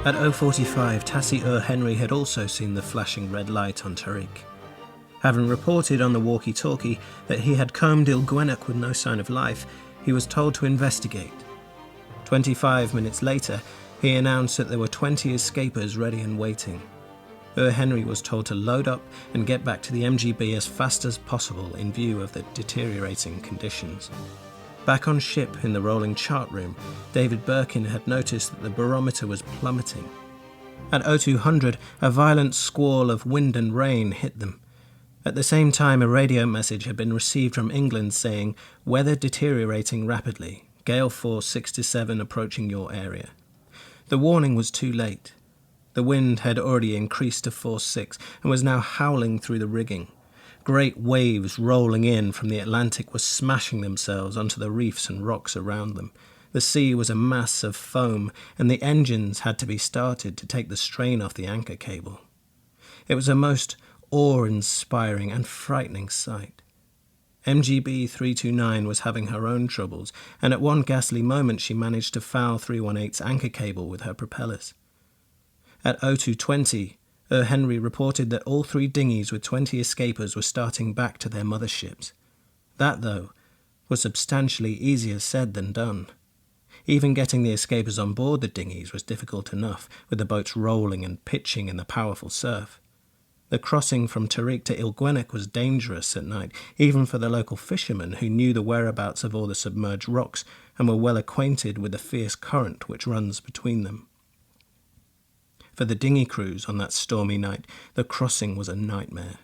At 0:45, Tassie Henry had also seen the flashing red light on Tariq. Having reported on the walkie-talkie that he had combed Ilgwennock with no sign of life, he was told to investigate. 25 minutes later, he announced that there were 20 escapers ready and waiting. Henry was told to load up and get back to the MGB as fast as possible in view of the deteriorating conditions. Back on ship in the rolling chart room, David Birkin had noticed that the barometer was plummeting. At 0200, a violent squall of wind and rain hit them. At the same time, a radio message had been received from England saying, "Weather deteriorating rapidly. Gale force 6 to 7 approaching your area." The warning was too late. The wind had already increased to force 6 and was now howling through the rigging. Great waves rolling in from the Atlantic were smashing themselves onto the reefs and rocks around them. The sea was a mass of foam, and the engines had to be started to take the strain off the anchor cable. It was a most awe-inspiring and frightening sight. MGB 329 was having her own troubles, and at one ghastly moment she managed to foul 318's anchor cable with her propellers. At 0220, Henry reported that all 3 dinghies with 20 escapers were starting back to their motherships. That, though, was substantially easier said than done. Even getting the escapers on board the dinghies was difficult enough, with the boats rolling and pitching in the powerful surf. The crossing from Tariq to Ilgwennock was dangerous at night, even for the local fishermen who knew the whereabouts of all the submerged rocks and were well acquainted with the fierce current which runs between them. For the dinghy crews on that stormy night, the crossing was a nightmare.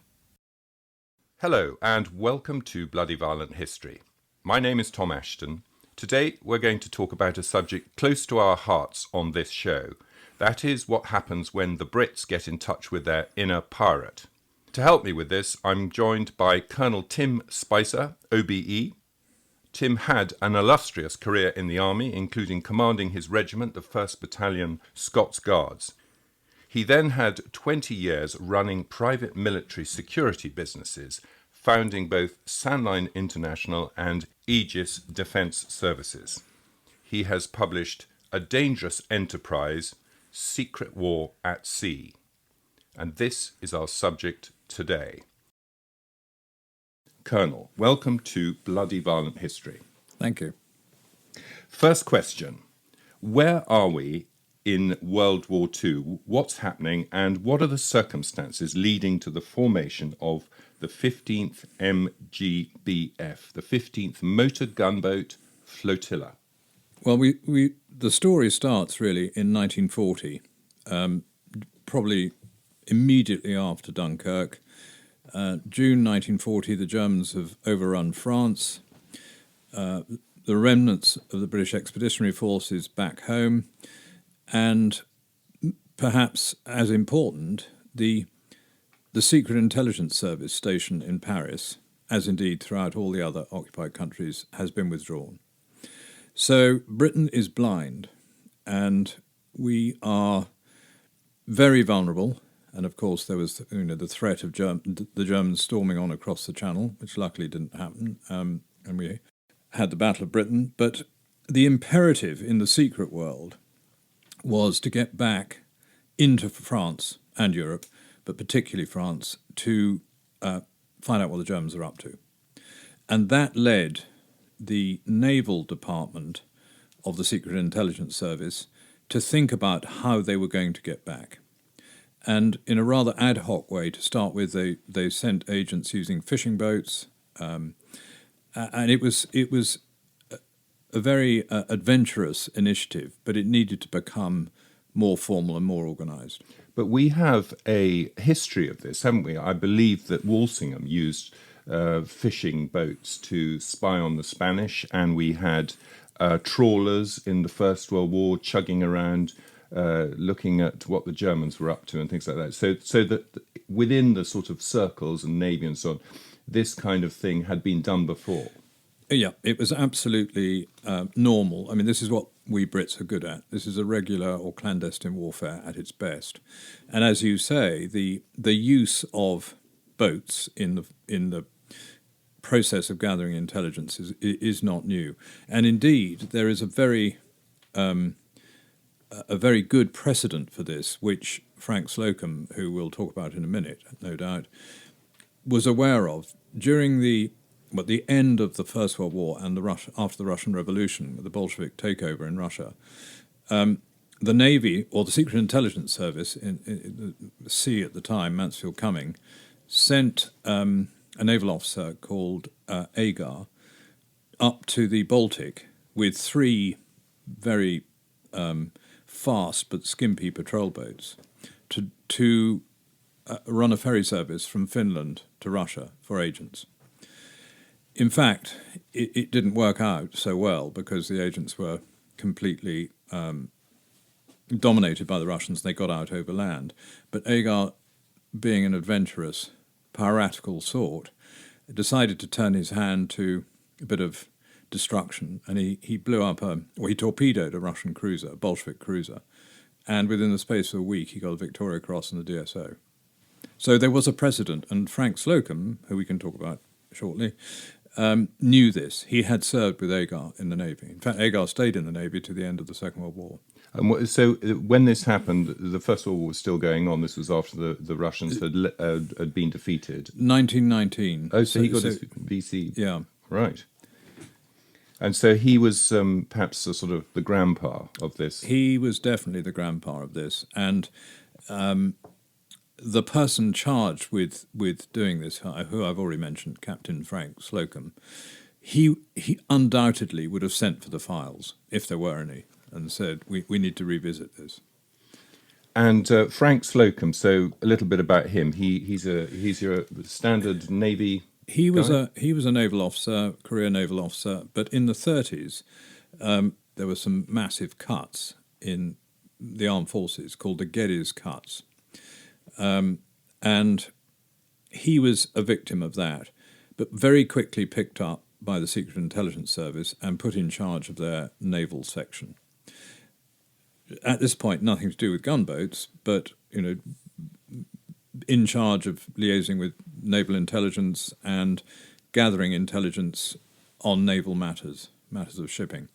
Hello and welcome to Bloody Violent History. My name is Tom Assheton. Today we're going to talk about a subject close to our hearts on this show. That is what happens when the Brits get in touch with their inner pirate. To help me with this, I'm joined by Colonel Tim Spicer OBE. Tim had an illustrious career in the army, including commanding his regiment, the 1st Battalion Scots Guards. He then had 20 years running private military security businesses, founding both Sandline International and Aegis Defence Services. He has published A Dangerous Enterprise, Secret War at Sea. And this is our subject today. Colonel, welcome to Bloody Violent History. Thank you. First question. Where are we in World War II? What's happening and what are the circumstances leading to the formation of the 15th MGBF, the 15th Motor Gunboat Flotilla? Well, the story starts really in 1940, probably immediately after Dunkirk. June 1940, the Germans have overrun France. The remnants of the British Expeditionary Forces back home, and perhaps as important, the Secret Intelligence Service station in Paris, as indeed throughout all the other occupied countries, has been withdrawn. So Britain is blind, and we are very vulnerable. And of course, there was the threat of the Germans storming on across the Channel, which luckily didn't happen, and we had the Battle of Britain. But the imperative in the secret world was to get back into France and Europe, but particularly France, to find out what the Germans are up to. And that led the Naval Department of the Secret Intelligence Service to think about how they were going to get back. And in a rather ad hoc way, to start with, they sent agents using fishing boats, and it was a very adventurous initiative, but it needed to become more formal and more organised. But we have a history of this, haven't we? I believe that Walsingham used fishing boats to spy on the Spanish, and we had trawlers in the First World War chugging around, looking at what the Germans were up to and things like that. So that within the sort of circles and navy and so on, this kind of thing had been done before. Yeah, it was absolutely normal. I mean, this is what we Brits are good at. This is irregular or clandestine warfare at its best. And as you say, the use of boats in the process of gathering intelligence is not new. And indeed, there is a very a very good precedent for this, which Frank Slocum, who we'll talk about in a minute, no doubt, was aware of during the end of the First World War and after the Russian Revolution, with the Bolshevik takeover in Russia. The Navy, or the Secret Intelligence Service, in the sea at the time, Mansfield Cumming, sent a naval officer called Agar up to the Baltic with 3 very fast but skimpy patrol boats to run a ferry service from Finland to Russia for agents. In fact, it didn't work out so well because the agents were completely dominated by the Russians. They got out overland. But Agar, being an adventurous, piratical sort, decided to turn his hand to a bit of destruction, and he blew up he torpedoed a Russian cruiser, a Bolshevik cruiser, and within the space of a week he got a Victoria Cross and the DSO. So there was a precedent, and Frank Slocum, who we can talk about shortly, knew this. He had served with Agar in the Navy. In fact, Agar stayed in the Navy to the end of the Second World War. So when this happened, the First World War was still going on. This was after the Russians had been defeated. 1919. Oh, so he got his VC. Yeah. Right. And so he was perhaps a sort of the grandpa of this. He was definitely the grandpa of this. And the person charged with doing this, who I've already mentioned, Captain Frank Slocum, he undoubtedly would have sent for the files, if there were any, and said, we need to revisit this. And Frank Slocum, so a little bit about him. He's your standard Navy He was guy? a naval officer, career naval officer, but in the 30s there were some massive cuts in the armed forces called the Geddes cuts. And he was a victim of that, but very quickly picked up by the Secret Intelligence Service and put in charge of their naval section. At this point, nothing to do with gunboats, but, in charge of liaising with naval intelligence and gathering intelligence on naval matters of shipping.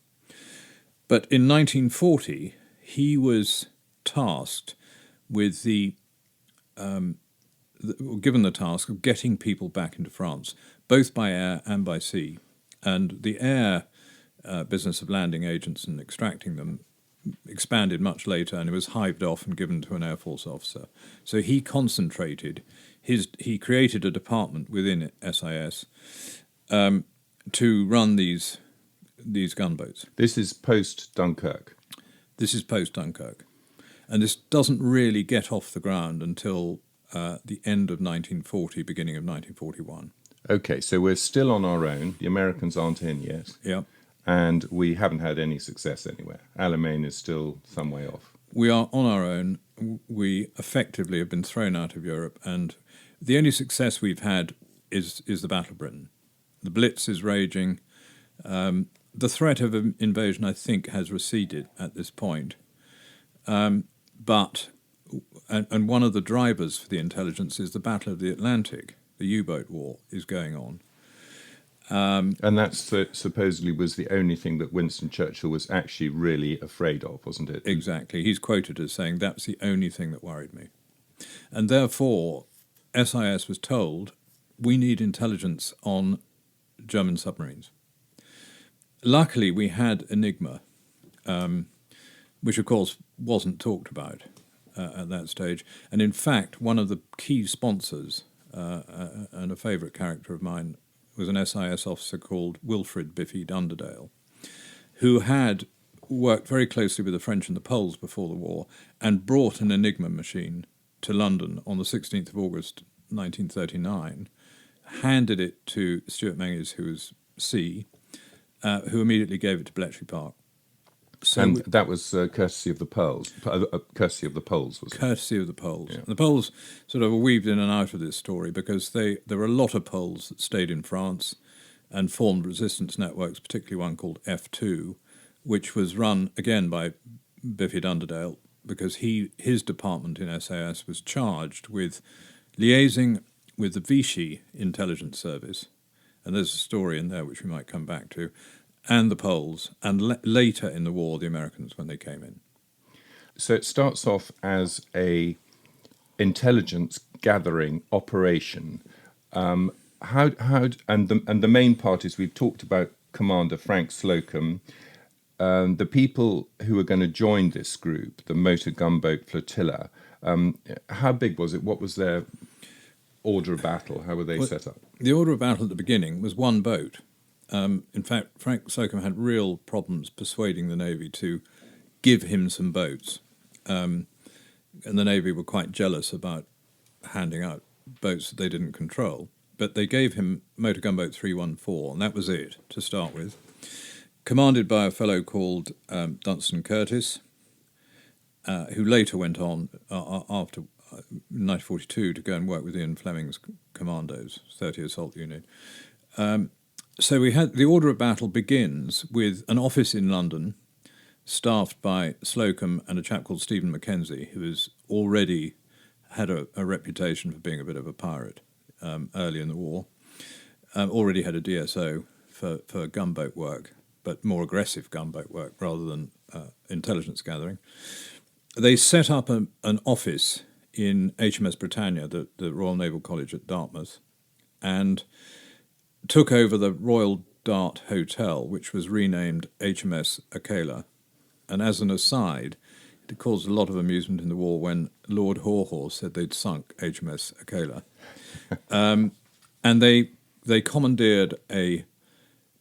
But in 1940, he was tasked with given the task of getting people back into France, both by air and by sea. And the air business of landing agents and extracting them expanded much later, and it was hived off and given to an Air Force officer. So he concentrated, he created a department within SIS to run these gunboats. This is post-Dunkirk. This is post-Dunkirk. And this doesn't really get off the ground until the end of 1940, beginning of 1941. Okay, so we're still on our own. The Americans aren't in yet. Yeah. And we haven't had any success anywhere. Alamein is still some way off. We are on our own. We effectively have been thrown out of Europe, and the only success we've had is the Battle of Britain. The Blitz is raging. The threat of invasion, I think, has receded at this point. But one of the drivers for the intelligence is the Battle of the Atlantic. The U-boat war is going on. And that supposedly was the only thing that Winston Churchill was actually really afraid of, wasn't it? Exactly. He's quoted as saying, that's the only thing that worried me. And therefore, SIS was told, we need intelligence on German submarines. Luckily, we had Enigma, which, of course, wasn't talked about at that stage. And in fact, one of the key sponsors, and a favourite character of mine, was an SIS officer called Wilfrid Biffy Dunderdale, who had worked very closely with the French and the Poles before the war and brought an Enigma machine to London on the 16th of August 1939, handed it to Stuart Menzies, who was C, who immediately gave it to Bletchley Park. So and that was courtesy of the Poles. Courtesy of the Poles, was it? Courtesy of the Poles. Yeah. The Poles sort of were weaved in and out of this story because there were a lot of Poles that stayed in France and formed resistance networks, particularly one called F2, which was run, again, by Biffy Dunderdale, because his department in SAS was charged with liaising with the Vichy intelligence service, and there's a story in there which we might come back to, and the Poles, and later in the war, the Americans, when they came in. So it starts off as a intelligence gathering operation. The main parties we've talked about, Commander Frank Slocum, the people who are going to join this group, the motor gunboat Flotilla. How big was it? What was their order of battle? How were they set up? The order of battle at the beginning was one boat. In fact, Frank Slocum had real problems persuading the Navy to give him some boats. And the Navy were quite jealous about handing out boats that they didn't control. But they gave him motor gunboat 314, and that was it to start with. Commanded by a fellow called Dunstan Curtis, who later went on, after 1942, to go and work with Ian Fleming's commandos, 30 Assault Unit. So we had the order of battle begins with an office in London, staffed by Slocum and a chap called Stephen Mackenzie, who has already had a reputation for being a bit of a pirate early in the war, already had a DSO for gunboat work, but more aggressive gunboat work rather than intelligence gathering. They set up an office in HMS Britannia, the Royal Naval College at Dartmouth, and took over the Royal Dart Hotel, which was renamed HMS Akela. And as an aside, it caused a lot of amusement in the war when Lord Haw said they'd sunk HMS Akela. And they commandeered a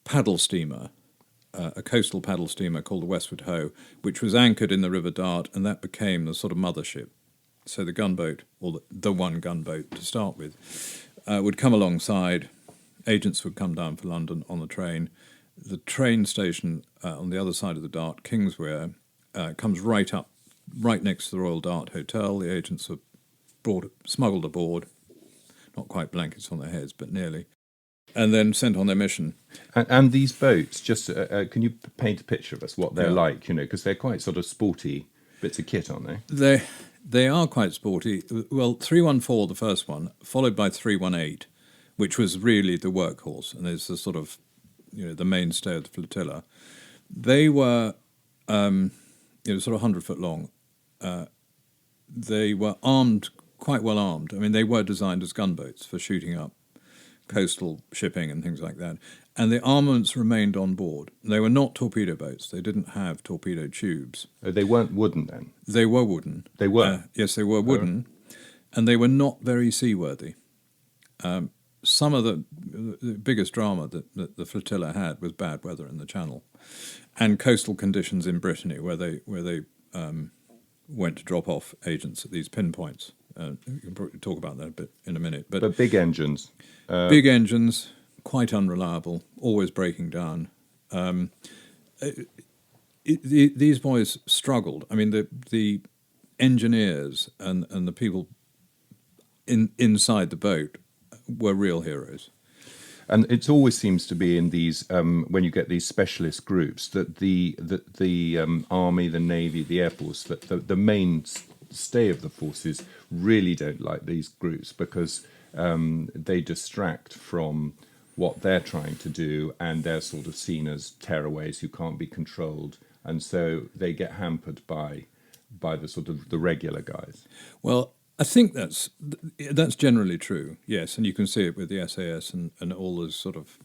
paddle steamer, a coastal paddle steamer called the Westward Ho, which was anchored in the River Dart, and that became the sort of mothership. So the gunboat, or the one gunboat to start with, would come alongside. Agents would come down for London on the train. The train station on the other side of the Dart, Kingswear, comes right next to the Royal Dart Hotel. The agents are smuggled aboard, not quite blankets on their heads, but nearly, and then sent on their mission. And these boats, just can you paint a picture of us what they're like? Because they're quite sort of sporty bits of kit, aren't they? They are quite sporty. Well, 314, the first one, followed by 318, which was really the workhorse, and is the sort of, the mainstay of the flotilla. They were, sort of 100 foot long. They were armed, quite well armed. I mean, they were designed as gunboats for shooting up coastal shipping and things like that. And the armaments remained on board. They were not torpedo boats. They didn't have torpedo tubes. They weren't wooden then? They were wooden. They were? Yes, they were wooden. And they were not very seaworthy. Some of the biggest drama that the flotilla had was bad weather in the Channel and coastal conditions in Brittany, where they went to drop off agents at these pinpoints. You can probably talk about that a bit in a minute. But big engines. Big engines, quite unreliable, always breaking down. These boys struggled. I mean, the engineers and the people inside the boat were real heroes. And it always seems to be in these, when you get these specialist groups, that the Army, the Navy, the Air Force, that the mainstay of the forces really don't like these groups because they distract from what they're trying to do, and they're sort of seen as tearaways who can't be controlled, and so they get hampered by the sort of the regular guys. Well, I think that's generally true, yes, and you can see it with the SAS and all those sort of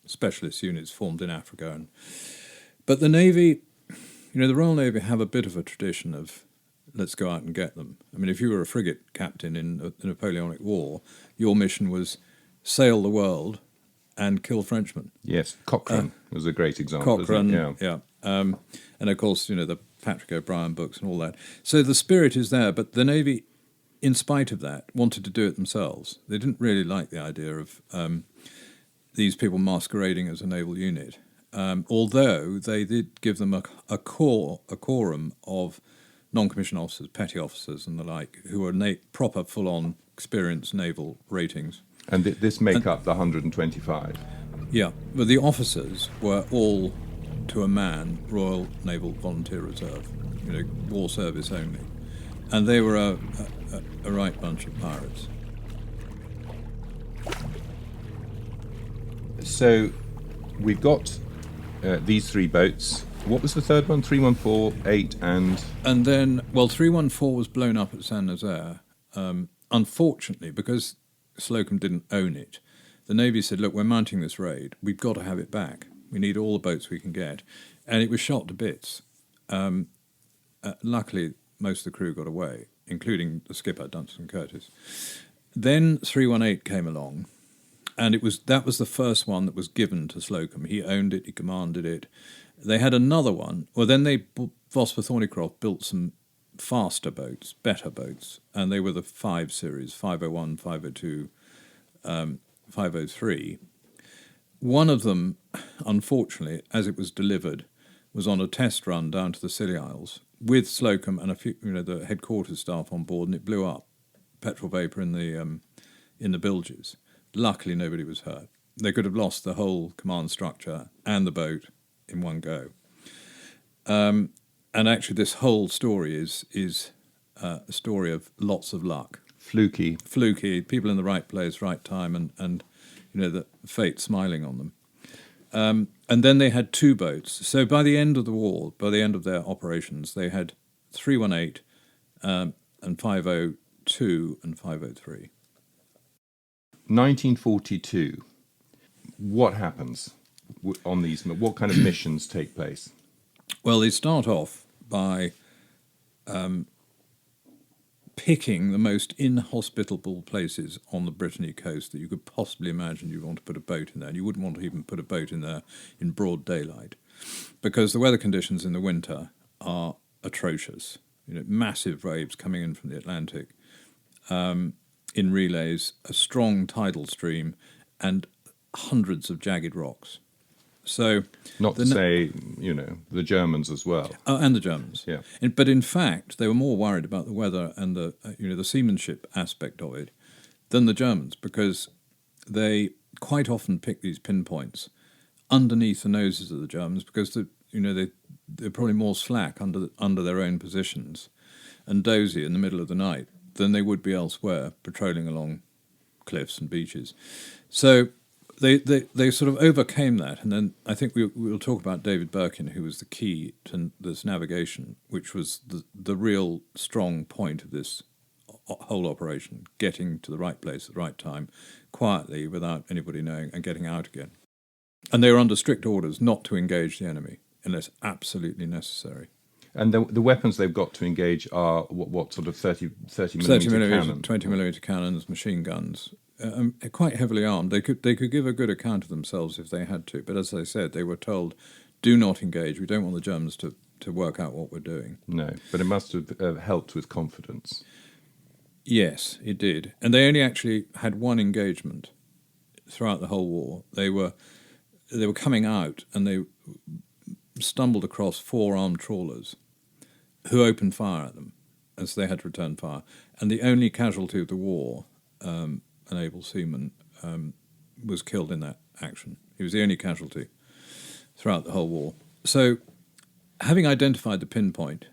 specialist units formed in Africa. But the Navy, the Royal Navy have a bit of a tradition of let's go out and get them. I mean, if you were a frigate captain in the Napoleonic War, your mission was sail the world and kill Frenchmen. Yes, Cochrane was a great example. Cochrane, isn't it? yeah. And of course, the Patrick O'Brien books and all that. So the spirit is there, but the Navy, in spite of that, wanted to do it themselves. They didn't really like the idea of these people masquerading as a naval unit, although they did give them a quorum of non-commissioned officers, petty officers and the like, who were proper, full-on, experienced naval ratings. And this make up the 125? Yeah, but the officers were all, to a man, Royal Naval Volunteer Reserve, war service only. And they were a right bunch of pirates. So we've got these three boats, What was the third one? 314, 8 and... And then, 314 was blown up at Saint-Nazaire. Unfortunately, because Slocum didn't own it, the Navy said, look, we're mounting this raid. We've got to have it back. We need all the boats we can get. And it was shot to bits. Luckily, most of the crew got away, including the skipper, Dunstan Curtis. Then 318 came along, and that was the first one that was given to Slocum. He owned it, he commanded it. They had another one. Well, then Vosper Thornycroft built some faster boats, better boats, and they were the 5 series, 501, 502, 503. One of them, unfortunately, as it was delivered, was on a test run down to the Scilly Isles with Slocum and a few, the headquarters staff on board, and it blew up. Petrol vapour in the bilges. Luckily, nobody was hurt. They could have lost the whole command structure and the boat in one go. And actually, this whole story is a story of lots of luck. Fluky, people in the right place, right time, and the fate smiling on them. And then they had 2 boats. So by the end of the war, by the end of their operations, they had 318 and 502 and 503. 1942. What happens on these? What kind of missions take place? Well, they start off by picking the most inhospitable places on the Brittany coast that you could possibly imagine you'd want to put a boat in there. And you wouldn't want to even put a boat in there in broad daylight, because the weather conditions in the winter are atrocious. Massive waves coming in from the Atlantic in relays, a strong tidal stream, and hundreds of jagged rocks. So, not to say, the Germans as well. And the Germans. Yeah. But in fact, they were more worried about the weather and the seamanship aspect of it than the Germans, because they quite often pick these pinpoints underneath the noses of the Germans, because they're probably more slack under their own positions and dozy in the middle of the night than they would be elsewhere, patrolling along cliffs and beaches. So they sort of overcame that, and then I think we'll talk about David Birkin, who was the key to this navigation, which was the real strong point of this whole operation, getting to the right place at the right time, quietly, without anybody knowing, and getting out again. And they were under strict orders not to engage the enemy unless absolutely necessary. And the weapons they've got to engage are what sort of 30 millimeter cannons? 20 millimeter cannons, machine guns, quite heavily armed. They could give a good account of themselves if they had to. But as I said, they were told, do not engage. We don't want the Germans to work out what we're doing. No, but it must have helped with confidence. Yes, it did. And they only actually had one engagement throughout the whole war. They were coming out, and they stumbled across 4 armed trawlers who opened fire at them, and so they had to return fire. And the only casualty of the war, an able seaman, was killed in that action. He was the only casualty throughout the whole war. So, having identified the pinpoint,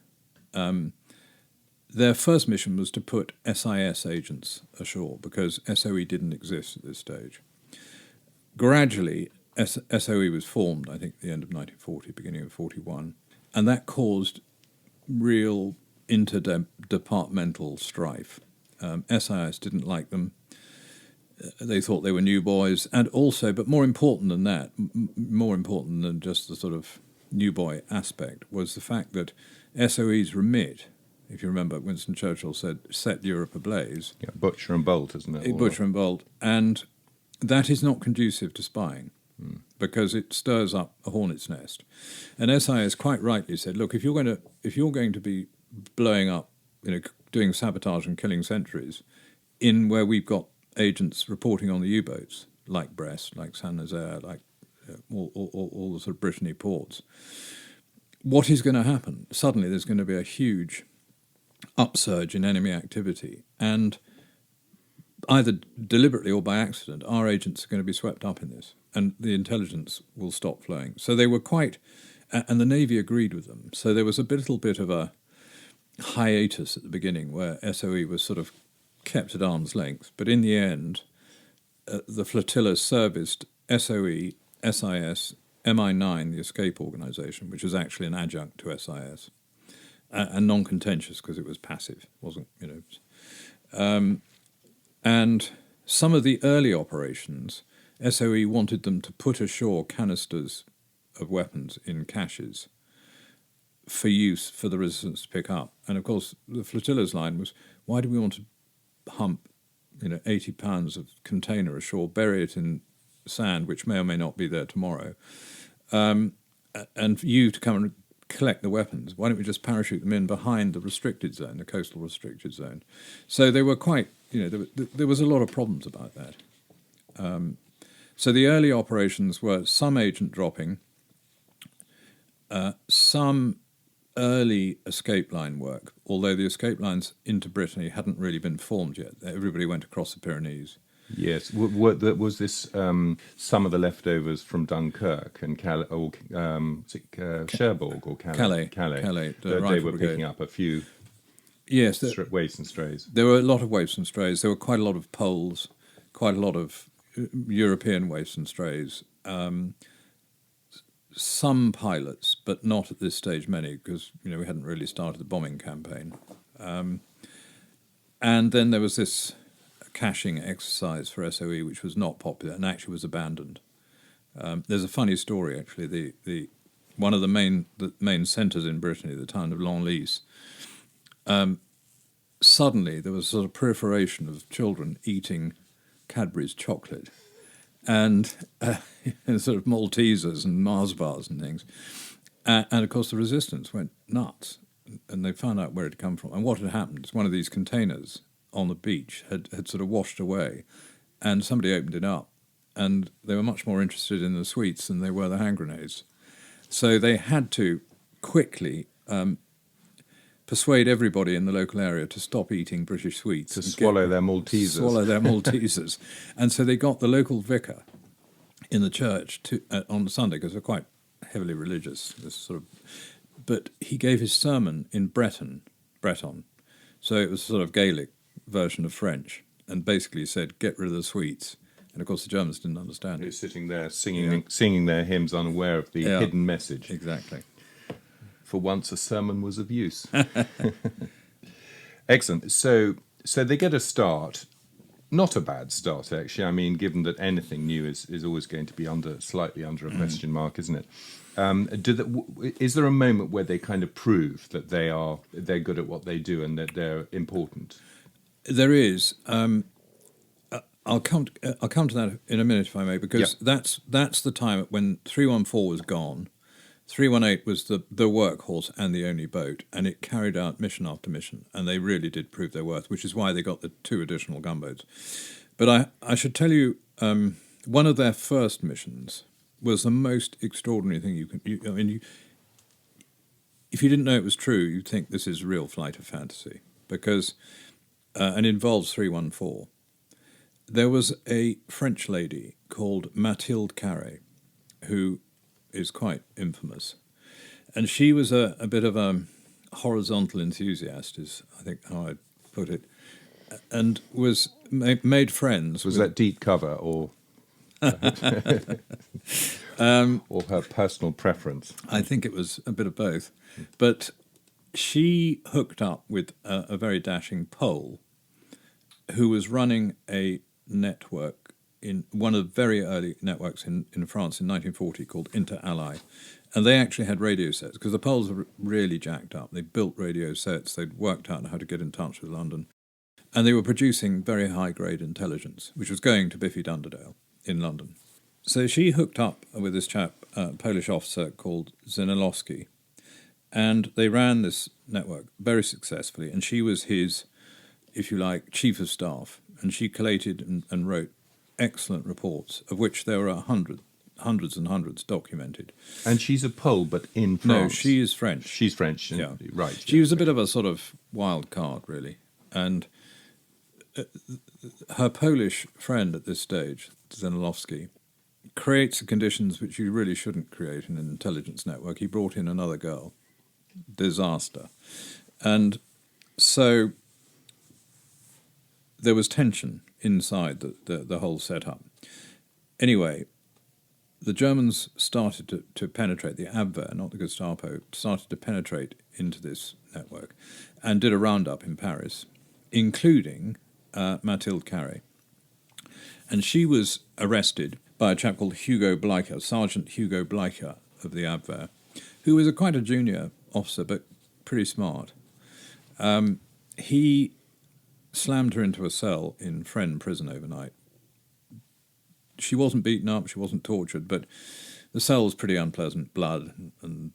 their first mission was to put SIS agents ashore, because SOE didn't exist at this stage. Gradually, SOE was formed, I think, at the end of 1940, beginning of 41, and that caused real interdepartmental strife. SIS didn't like them. They thought they were new boys, and also, but more important than that, more important than just the sort of new boy aspect, was the fact that SOE's remit, if you remember, Winston Churchill said, set Europe ablaze. Yeah, butcher and bolt, isn't it? Butcher and bolt, and that is not conducive to spying, because it stirs up a hornet's nest. And SIS quite rightly said, look, if you're going to be blowing up, doing sabotage and killing sentries in where we've got agents reporting on the U-boats, like Brest, like Saint-Nazaire, like all the sort of Brittany ports, what is going to happen? Suddenly there's going to be a huge upsurge in enemy activity, and either deliberately or by accident, our agents are going to be swept up in this, and the intelligence will stop flowing. So they were quite, and the Navy agreed with them. So there was a little bit of a hiatus at the beginning where SOE was sort of kept at arm's length. But in the end, the flotilla serviced SOE, SIS, MI9, the escape organisation, which was actually an adjunct to SIS, and non-contentious because it was passive, wasn't, and some of the early operations, SOE wanted them to put ashore canisters of weapons in caches for use for the resistance to pick up. And of course, the flotilla's line was, why do we want to hump 80 pounds of container ashore, bury it in sand, which may or may not be there tomorrow, and for you to come and collect the weapons? Why don't we just parachute them in behind the restricted zone, the coastal restricted zone? So they were quite, there was a lot of problems about that. So the early operations were some agent dropping, some early escape line work, although the escape lines into Brittany hadn't really been formed yet. Everybody went across the Pyrenees. Yes. Was this some of the leftovers from Dunkirk and Cherbourg or Calais? Calais. They were picking up a few waifs and strays. There were a lot of waifs and strays. There were quite a lot of Poles, quite a lot of European waifs and strays. Some pilots, but not at this stage many, because we hadn't really started the bombing campaign. And then there was this caching exercise for SOE, which was not popular and actually was abandoned. There's a funny story actually. The one of the main centres in Brittany, the town of Longlease, suddenly there was a sort of proliferation of children eating Cadbury's chocolate and sort of Maltesers and Mars bars and things. And of course the resistance went nuts, and they found out where it had come from. And what had happened is one of these containers on the beach had sort of washed away, and somebody opened it up, and they were much more interested in the sweets than they were the hand grenades. So they had to quickly persuade everybody in the local area to stop eating British sweets. To swallow their Maltesers. Swallow their Maltesers. And so they got the local vicar in the church on Sunday, because they're quite heavily religious, but he gave his sermon in Breton. So it was a sort of Gaelic version of French, and basically said, get rid of the sweets. And of course the Germans didn't understand it. They were sitting there singing their hymns, unaware of the hidden message. Exactly. For once a sermon was of use. Excellent. So they get a start. Not a bad start, actually. I mean, given that anything new is always going to be slightly under a question mark, isn't it? Is there a moment where they kind of prove that they're good at what they do and that they're important? There is. I'll come to that in a minute, if I may, because that's the time when 314 was gone. 318 was the workhorse and the only boat, and it carried out mission after mission, and they really did prove their worth, which is why they got the 2 additional gunboats. But I should tell you, one of their first missions was the most extraordinary thing you can... if you didn't know it was true, you'd think this is real flight of fantasy, because... and involves 314. There was a French lady called Mathilde Carré, who is quite infamous. And she was a bit of a horizontal enthusiast, is I think how I'd put it, and was made friends. Was that deep cover or or her personal preference? I think it was a bit of both. But she hooked up with a very dashing Pole who was running a network in one of the very early networks in France in 1940 called Inter Ally. And they actually had radio sets, because the Poles were really jacked up. They built radio sets. They'd worked out how to get in touch with London. And they were producing very high-grade intelligence, which was going to Biffy Dunderdale in London. So she hooked up with this chap, a Polish officer called Zenilowski, and they ran this network very successfully. And she was his, if you like, chief of staff. And she collated and wrote excellent reports, of which there were hundreds and hundreds documented. And she's a Pole, but in France? No, she is French. She's French, yeah. Right. She was a bit of a sort of wild card, really. And her Polish friend at this stage, Zenilowski, creates the conditions which you really shouldn't create in an intelligence network. He brought in another girl. Disaster. And so there was tension inside the whole setup. Anyway, the Germans started to penetrate, the Abwehr, not the Gestapo, started to penetrate into this network and did a roundup in Paris, including Mathilde Carré. And she was arrested by a chap called Hugo Bleicher, Sergeant Hugo Bleicher of the Abwehr, who was quite a junior officer, but pretty smart. He slammed her into a cell in Fresnes prison overnight. She wasn't beaten up, she wasn't tortured, but the cell was pretty unpleasant, blood and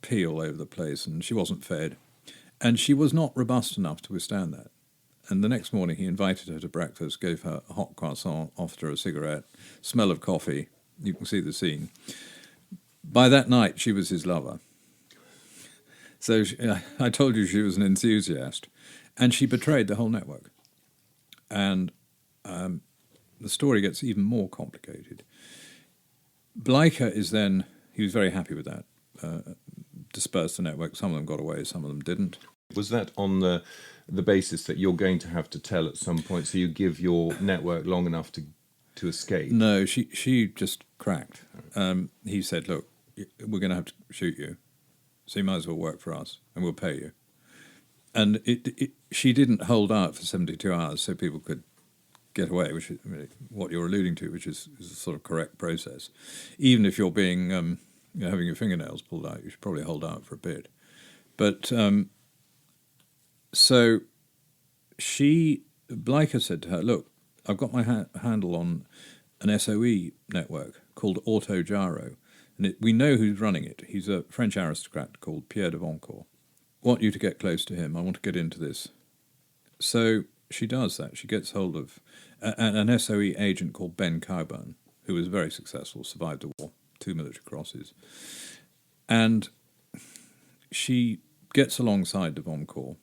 pee all over the place, and she wasn't fed. And she was not robust enough to withstand that. And the next morning he invited her to breakfast, gave her a hot croissant, offered her a cigarette, smell of coffee. You can see the scene. By that night, she was his lover. So I told you she was an enthusiast. And she betrayed the whole network. And the story gets even more complicated. Bleicher he was very happy with that, dispersed the network. Some of them got away, some of them didn't. Was that on the basis that you're going to have to tell at some point, so you give your network long enough to escape? No, she just cracked. He said, look, we're going to have to shoot you, so you might as well work for us, and we'll pay you. And she didn't hold out for 72 hours so people could get away, which is what you're alluding to, which is a sort of correct process. Even if you're being having your fingernails pulled out, you should probably hold out for a bit. But so Bleicher said to her, look, I've got my handle on an SOE network called Autogyro, and we know who's running it. He's a French aristocrat called Pierre de Vancourt. I want you to get close to him. I want to get into this. So she does that. She gets hold of an SOE agent called Ben Cowburn, who was very successful, survived the war, 2 military crosses. And she gets alongside de Vancourt.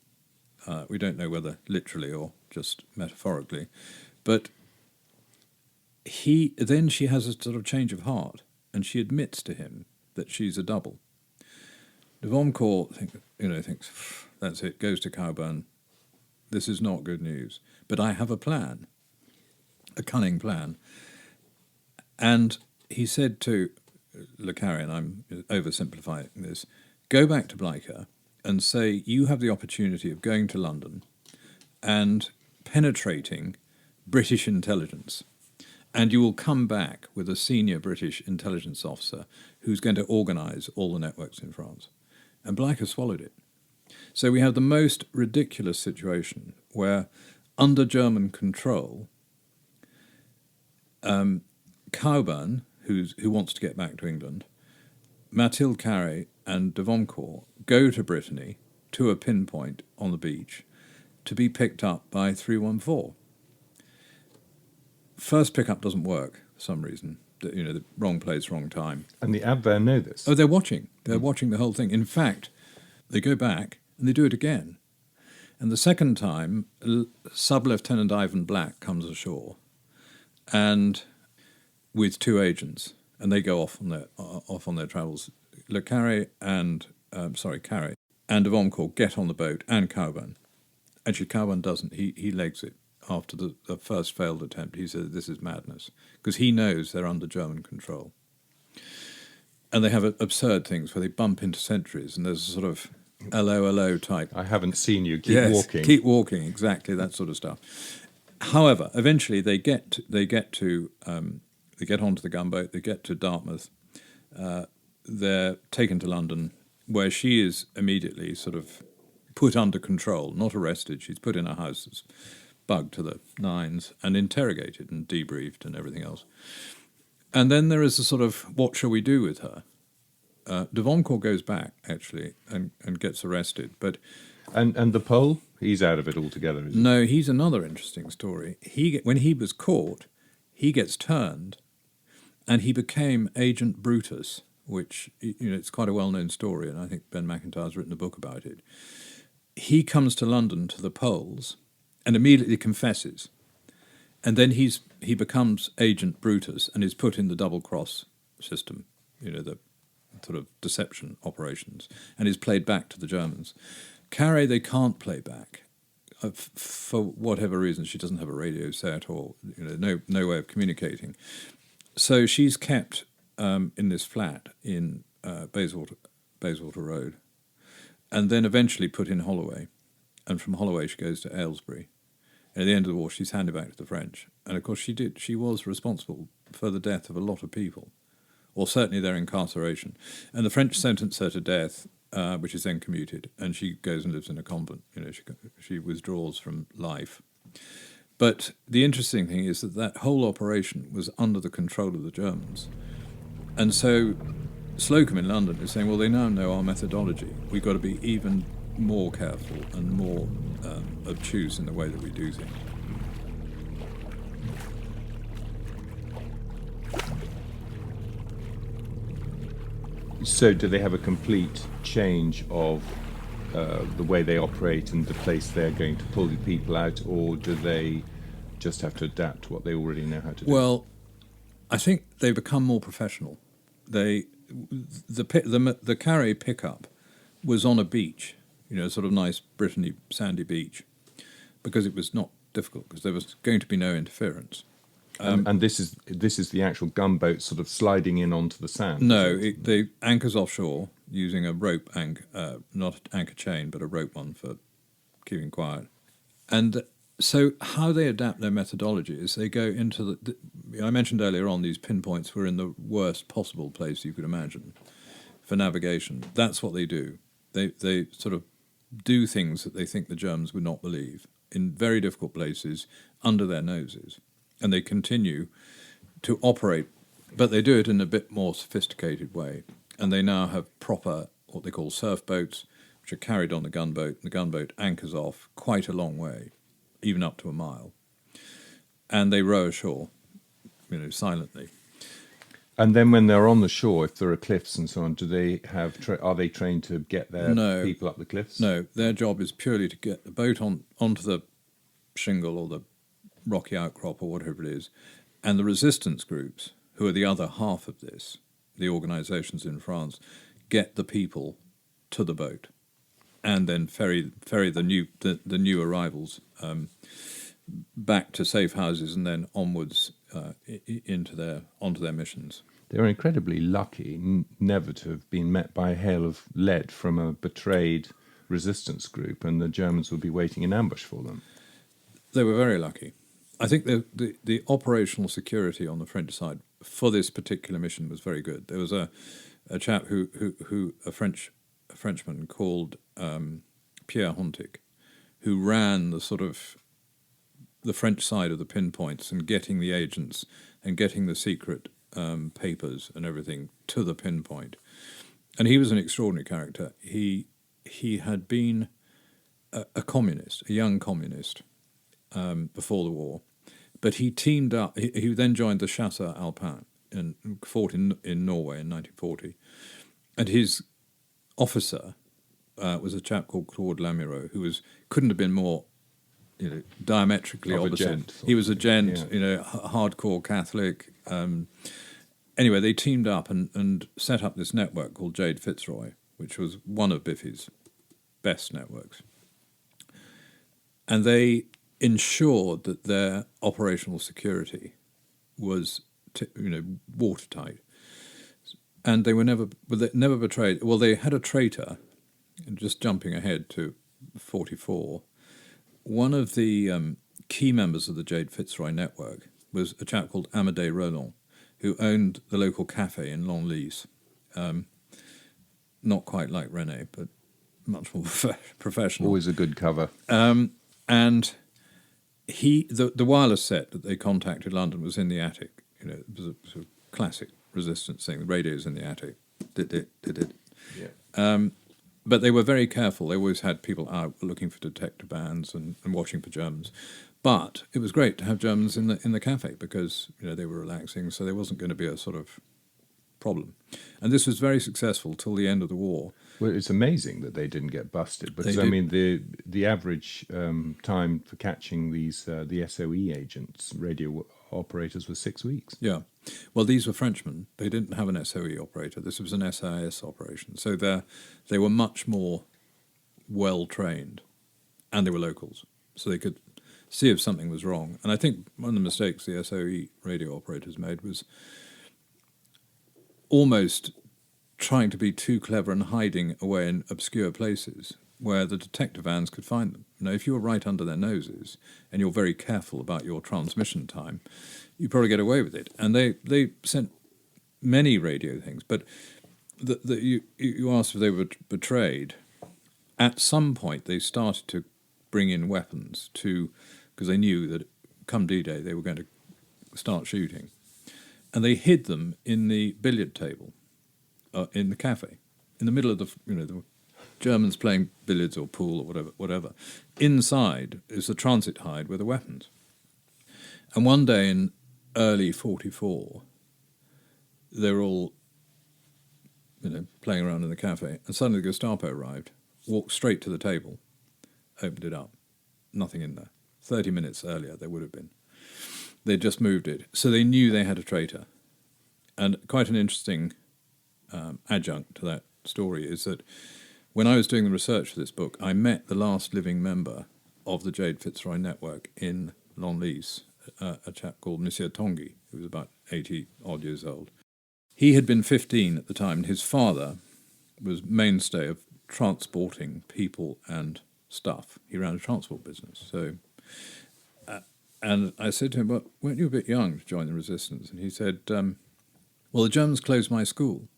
We don't know whether literally or just metaphorically. But then she has a sort of change of heart, and she admits to him that she's a double. De Vancourt thinks, that's it, goes to Cowburn. This is not good news. But I have a plan, a cunning plan. And he said to Le Carré, and I'm oversimplifying this, go back to Bleicher and say you have the opportunity of going to London and penetrating British intelligence. And you will come back with a senior British intelligence officer who's going to organise all the networks in France. And Bleicher swallowed it. So we have the most ridiculous situation where, under German control, Cowburn, who wants to get back to England, Mathilde Carré and de Vancourt go to Brittany, to a pinpoint on the beach, to be picked up by 314. First pickup doesn't work for some reason. The wrong place, wrong time. And the Abwehr know this. Oh, they're watching. They're watching the whole thing. In fact, they go back and they do it again. And the second time, Sub-Lieutenant Ivan Black comes ashore, and with 2 agents, and they go off on their travels. Le Carré and Carré and de Vancourt get on the boat, and Cowburn. Actually, Cowburn doesn't. He legs it after the first failed attempt. He said this is madness because he knows they're under German control. And they have absurd things where they bump into sentries, and there's a sort of hello type. I haven't seen you. Keep walking. Keep walking. Exactly that sort of stuff. However, eventually they get onto the gunboat. They get to Dartmouth. They're taken to London, where she is immediately sort of put under control, not arrested. She's put in her house, bugged to the nines, and interrogated and debriefed and everything else. And then there is a sort of, what shall we do with her? De Vancourt goes back, actually, and gets arrested. But And the Pole, he's out of it altogether, isn't he? no, he's another interesting story. When he was caught, he gets turned, and he became Agent Brutus, which, it's quite a well-known story, and I think Ben McIntyre's written a book about it. He comes to London to the Poles and immediately confesses. And then he becomes Agent Brutus and is put in the double-cross system, the sort of deception operations, and is played back to the Germans. Carré they can't play back. For whatever reason, she doesn't have a radio set or no way of communicating. So she's kept in this flat in Bayswater Road, and then eventually put in Holloway. And from Holloway she goes to Aylesbury. And at the end of the war she's handed back to the French. And of course she was responsible for the death of a lot of people, or certainly their incarceration. And the French sentence her to death, which is then commuted, and she goes and lives in a convent. She withdraws from life. But the interesting thing is that whole operation was under the control of the Germans. And so Slocum in London is saying, well, they now know our methodology. We've got to be even more careful and more obtuse in the way that we do things. So do they have a complete change of the way they operate and the place they're going to pull the people out, or do they just have to adapt to what they already know how to do? Well, I think they become more professional. The Carré pickup was on a beach, sort of nice Brittany sandy beach, because it was not difficult, because there was going to be no interference. And this is the actual gunboat sort of sliding in onto the sand? No, the anchors offshore using a rope anchor, not anchor chain, but a rope one for keeping quiet. And so how they adapt their methodology is they go into I mentioned earlier on, these pinpoints were in the worst possible place you could imagine for navigation. That's what they do. They sort of do things that they think the Germans would not believe in very difficult places under their noses. And they continue to operate, but they do it in a bit more sophisticated way. And they now have proper, what they call surf boats, which are carried on the gunboat. The gunboat anchors off quite a long way, even up to a mile. And they row ashore, silently. And then when they're on the shore, if there are cliffs and so on, do they have? Are they trained to get their people up the cliffs? No, their job is purely to get the boat onto the shingle or the rocky outcrop or whatever it is, and the resistance groups, who are the other half of this, the organisations in France, get the people to the boat, and then ferry the new arrivals back to safe houses, and then onwards onto their missions. They were incredibly lucky never to have been met by a hail of lead from a betrayed resistance group, and the Germans would be waiting in ambush for them. They were very lucky. I think the operational security on the French side for this particular mission was very good. There was a chap a Frenchman called Pierre Hontic, who ran the French side of the pinpoints and getting the agents and getting the secret papers and everything to the pinpoint. And he was an extraordinary character. He had been a communist, a young communist, before the war. But he teamed up. He then joined the Chasseurs Alpins and fought in Norway in 1940. And his officer was a chap called Claude Lamiraud, who couldn't have been more, diametrically opposite. He was a gent, yeah. Hardcore Catholic. Anyway, they teamed up and set up this network called Jade Fitzroy, which was one of Biffy's best networks. And they ensured that their operational security was, watertight, and they were never betrayed. Well, they had a traitor. Just jumping ahead to 1944, one of the key members of the Jade Fitzroy network was a chap called Amédée Roland, who owned the local cafe in Longlease. Not quite like René, but much more professional. Always a good cover. And the wireless set that they contacted London was in the attic. It was a sort of classic resistance thing. The radio's in the attic. Did. Yeah. But they were very careful. They always had people out looking for detector bands and watching for Germans. But it was great to have Germans in the cafe because they were relaxing, so there wasn't going to be a sort of problem. And this was very successful till the end of the war. Well, it's amazing that they didn't get busted because the average time for catching these the SOE agents, radio operators, was 6 weeks. Yeah, well, these were Frenchmen. They didn't have an SOE operator. This was an SIS operation, so they were much more well trained, and they were locals, so they could see if something was wrong. And I think one of the mistakes the SOE radio operators made was almost trying to be too clever and hiding away in obscure places where the detector vans could find them. If you were right under their noses and you're very careful about your transmission time, you probably get away with it. And they sent many radio things, but you asked if they were betrayed. At some point, they started to bring in weapons because they knew that come D-Day they were going to start shooting, and they hid them in the billiard table in the cafe, in the middle of the Germans playing billiards or pool or whatever. Inside is the transit hide with the weapons. And one day in early 44, they were all playing around in the cafe, and suddenly the Gestapo arrived, walked straight to the table, opened it up. Nothing in there. 30 minutes earlier there would have been. They'd just moved it. So they knew they had a traitor. And quite an interesting adjunct to that story is that when I was doing the research for this book, I met the last living member of the Jade Fitzroy network in Longlease, a chap called Monsieur Tanguy, who was about 80-odd years old. He had been 15 at the time, and his father was mainstay of transporting people and stuff. He ran a transport business. So, and I said to him, "Well, weren't you a bit young to join the resistance?" And he said, "Well, the Germans closed my school,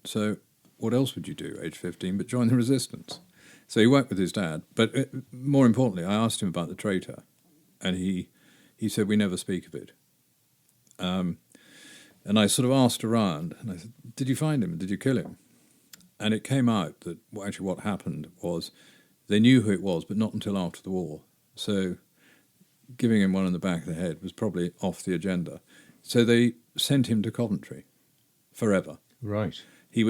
so what else would you do, age 15, but join the resistance?" So he worked with his dad. But more importantly, I asked him about the traitor, and he said, "We never speak of it." And I sort of asked around, and I said, "Did you find him? Did you kill him?" And it came out that actually what happened was they knew who it was, but not until after the war. So giving him one in the back of the head was probably off the agenda. So they sent him to Coventry forever. Right. He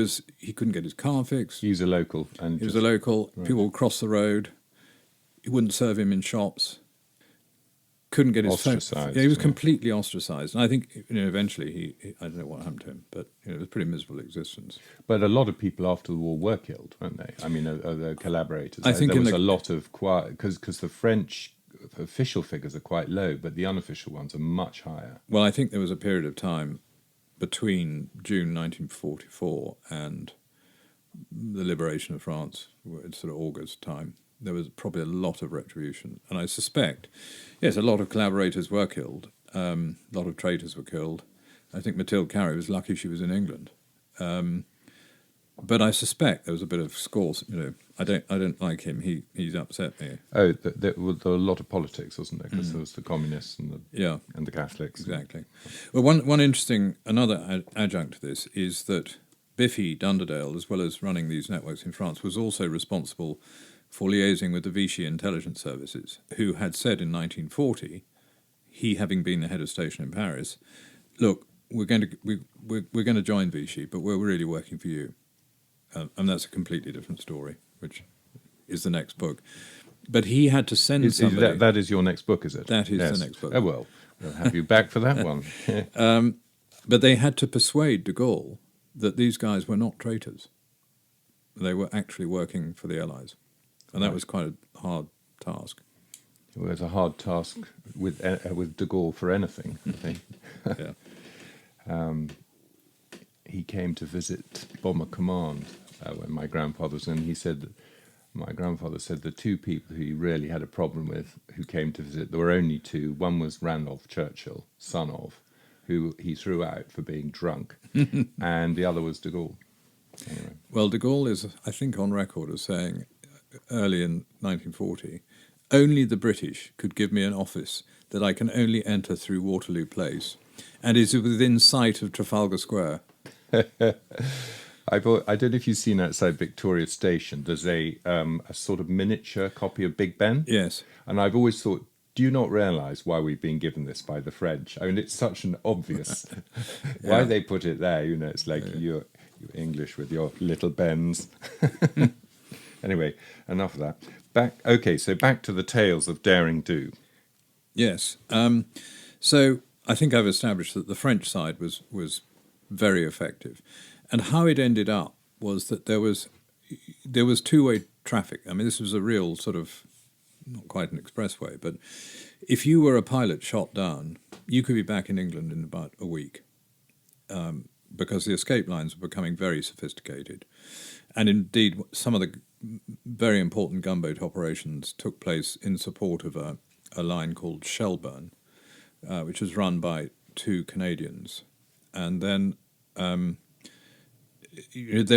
couldn't get his car fixed. He's a local. He was a local. Right. People would cross the road. He wouldn't serve him in shops. Couldn't get his ostracised. phone. Yeah, he was completely ostracised. And I think eventually I don't know what happened to him, but it was a pretty miserable existence. But a lot of people after the war were killed, weren't they? I mean, the collaborators. I think there was a lot of because the French official figures are quite low, but the unofficial ones are much higher. Well, I think there was a period of time between June 1944 and the liberation of France, sort of August time. There was probably a lot of retribution. And I suspect, yes, a lot of collaborators were killed. A lot of traitors were killed. I think Mathilde Carey was lucky she was in England. But I suspect there was a bit of scores. I don't like him. He's upset me. Oh, there were a lot of politics, wasn't there? Because there was the communists and the Catholics. Exactly. Well, one interesting, another adjunct to this is that Biffy Dunderdale, as well as running these networks in France, was also responsible for liaising with the Vichy intelligence services, who had said in 1940, he having been the head of station in Paris, "Look, we're going to join Vichy, but we're really working for you." And that's a completely different story, which is the next book. But he had to send somebody. That is your next book, is it? That is the next book. Oh, well, we'll have you back for that one. But they had to persuade de Gaulle that these guys were not traitors. They were actually working for the Allies. And that was quite a hard task. It was a hard task with de Gaulle for anything, I think. Yeah. He came to visit Bomber Command when my grandfather was in. He said that my grandfather said the two people who he really had a problem with who came to visit, there were only two. One was Randolph Churchill, son of, who he threw out for being drunk, and the other was de Gaulle. Anyway. Well, de Gaulle is, I think, on record as saying, early in 1940, only the British could give me an office that I can only enter through Waterloo Place and is within sight of Trafalgar Square. I don't know if you've seen outside Victoria Station, there's a sort of miniature copy of Big Ben. Yes. And I've always thought, do you not realise why we've been given this by the French? I mean, it's such an obvious why they put it there. It's like you're English with your little Bens. Anyway, enough of that. Back to the tales of daring do. Yes. So I think I've established that the French side was very effective. And how it ended up was that there was two-way traffic. I mean, this was a real sort of, not quite an expressway, but if you were a pilot shot down, you could be back in England in about a week. because the escape lines were becoming very sophisticated. And indeed, some of the very important gunboat operations took place in support of a line called Shelburne, which was run by 2 Canadians. And then there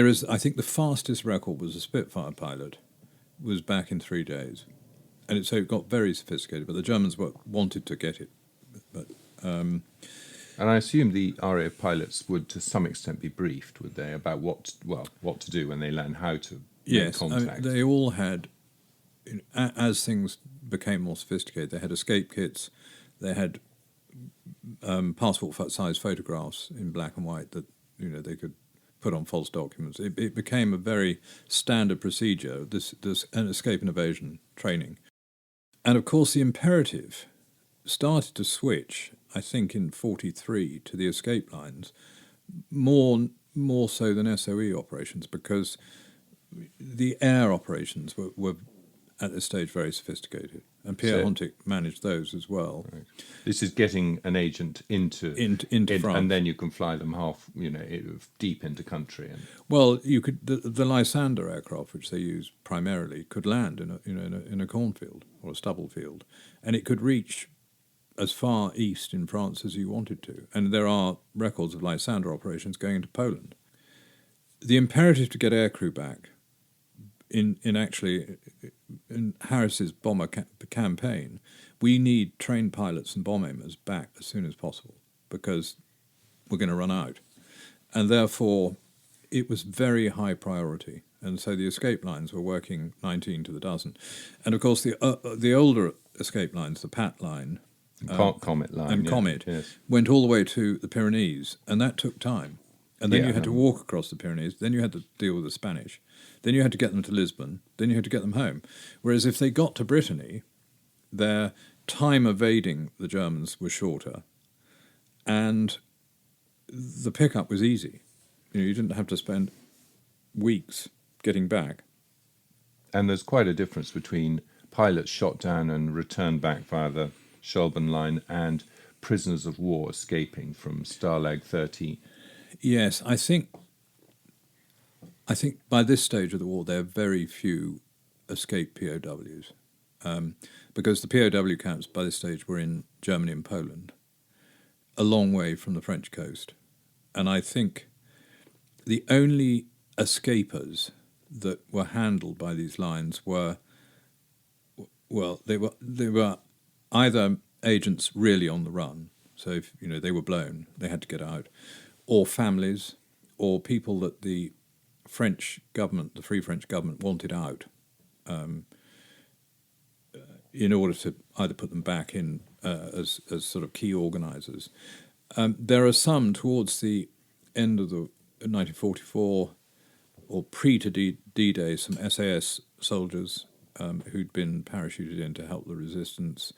is, I think the fastest record was a Spitfire pilot, was back in 3 days. And so it got very sophisticated, but the Germans wanted to get it. But and I assume the RAF pilots would, to some extent, be briefed, would they, about what to do when they learn how to make contact? They all had, as things became more sophisticated, they had escape kits, they had passport-size photographs in black and white that they could put on false documents. It became a very standard procedure, this an escape and evasion training. And of course the imperative started to switch, I think, in 1943 to the escape lines, more so than SOE operations, because the air operations were at this stage very sophisticated, and Pierre Hontic managed those as well. Right. This is getting an agent into France, and then you can fly them deep into country. Well, you could the Lysander aircraft, which they use primarily, could land in a cornfield or a stubble field, and it could reach as far east in France as you wanted to. And there are records of Lysander operations going into Poland. The imperative to get aircrew back in Harris's bomber campaign, we need trained pilots and bomb aimers back as soon as possible because we're going to run out. And therefore, it was very high priority. And so the escape lines were working 19 to the dozen. And of course, the older escape lines, the Pat line, Comet line, and Comet, went all the way to the Pyrenees, and that took time. And then you had to walk across the Pyrenees, then you had to deal with the Spanish, then you had to get them to Lisbon, then you had to get them home. Whereas if they got to Brittany, their time evading the Germans was shorter, and the pickup was easy. You didn't have to spend weeks getting back. And there's quite a difference between pilots shot down and returned back via the Shelburne line and prisoners of war escaping from Stalag 13. Yes, I think by this stage of the war there are very few escaped POWs, because the POW camps by this stage were in Germany and Poland, a long way from the French coast. And I think the only escapers that were handled by these lines were either agents really on the run, so if they were blown, they had to get out, or families, or people that the French government, the Free French government, wanted out in order to either put them back in as sort of key organisers. There are some towards the end of the 1944 or pre to D-Day, some SAS soldiers who'd been parachuted in to help the resistance,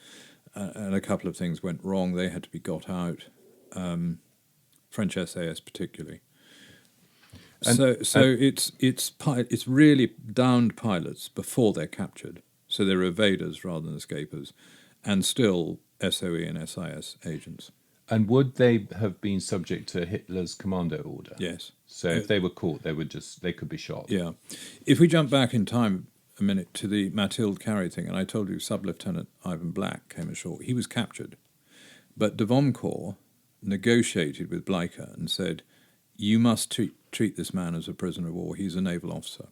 and a couple of things went wrong. They had to be got out, French SAS particularly. So it's really downed pilots before they're captured. So they're evaders rather than escapers, and still SOE and SIS agents. And would they have been subject to Hitler's commando order? Yes. So if they were caught, they could be shot. Yeah. If we jump back in time a minute to the Mathilde Carey thing, and I told you Sub-Lieutenant Ivan Black came ashore. He was captured. But de Vomcourt negotiated with Bleicher and said, you must treat this man as a prisoner of war. He's a naval officer.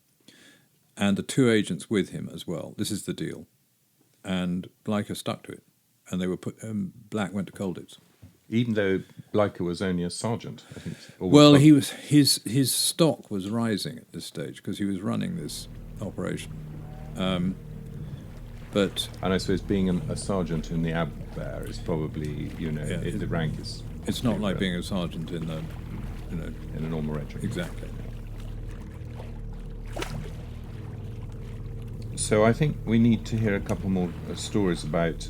And the 2 agents with him as well. This is the deal. And Bleicher stuck to it. And they were Black went to Colditz. Even though Bleicher was only a sergeant, I think. Well, he was his stock was rising at this stage because he was running this operation. But and I suppose being a sergeant in the Abwehr is probably the rank is. It's not like being a sergeant in the in a normal regiment. Exactly. So I think we need to hear a couple more stories about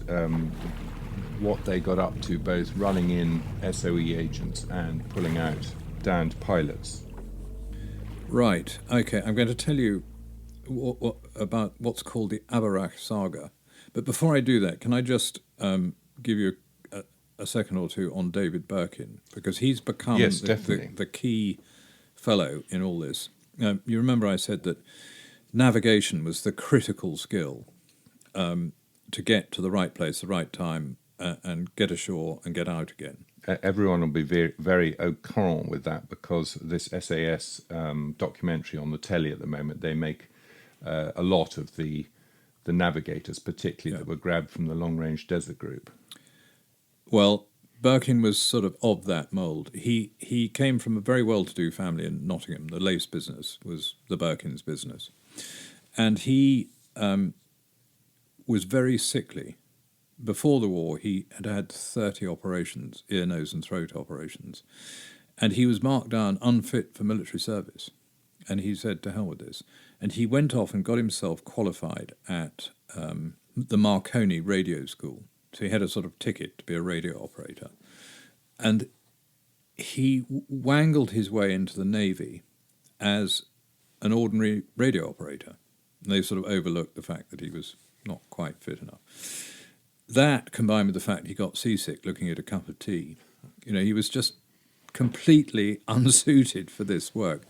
what they got up to, both running in SOE agents and pulling out downed pilots. Right. Okay. I'm going to tell you about what's called the Aberach saga. But before I do that, can I just give you a second or two on David Birkin, because he's become Yes, definitely. the key fellow in all this. You remember I said that navigation was the critical skill to get to the right place, the right time, and get ashore and get out again. Everyone will be very, very au courant with that, because this SAS documentary on the telly at the moment, they make a lot of the navigators, particularly that were grabbed from the long-range desert group. Well, Birkin was sort of that mould. He came from a very well-to-do family in Nottingham. The lace business was the Birkin's business. And he was very sickly. Before the war, he had 30 operations, ear, nose and throat operations. And he was marked down unfit for military service. And he said, to hell with this. And he went off and got himself qualified at the Marconi radio school. So he had a sort of ticket to be a radio operator. And he wangled his way into the Navy as an ordinary radio operator. And they sort of overlooked the fact that he was not quite fit enough. That, combined with the fact he got seasick looking at a cup of tea, he was just completely unsuited for this work.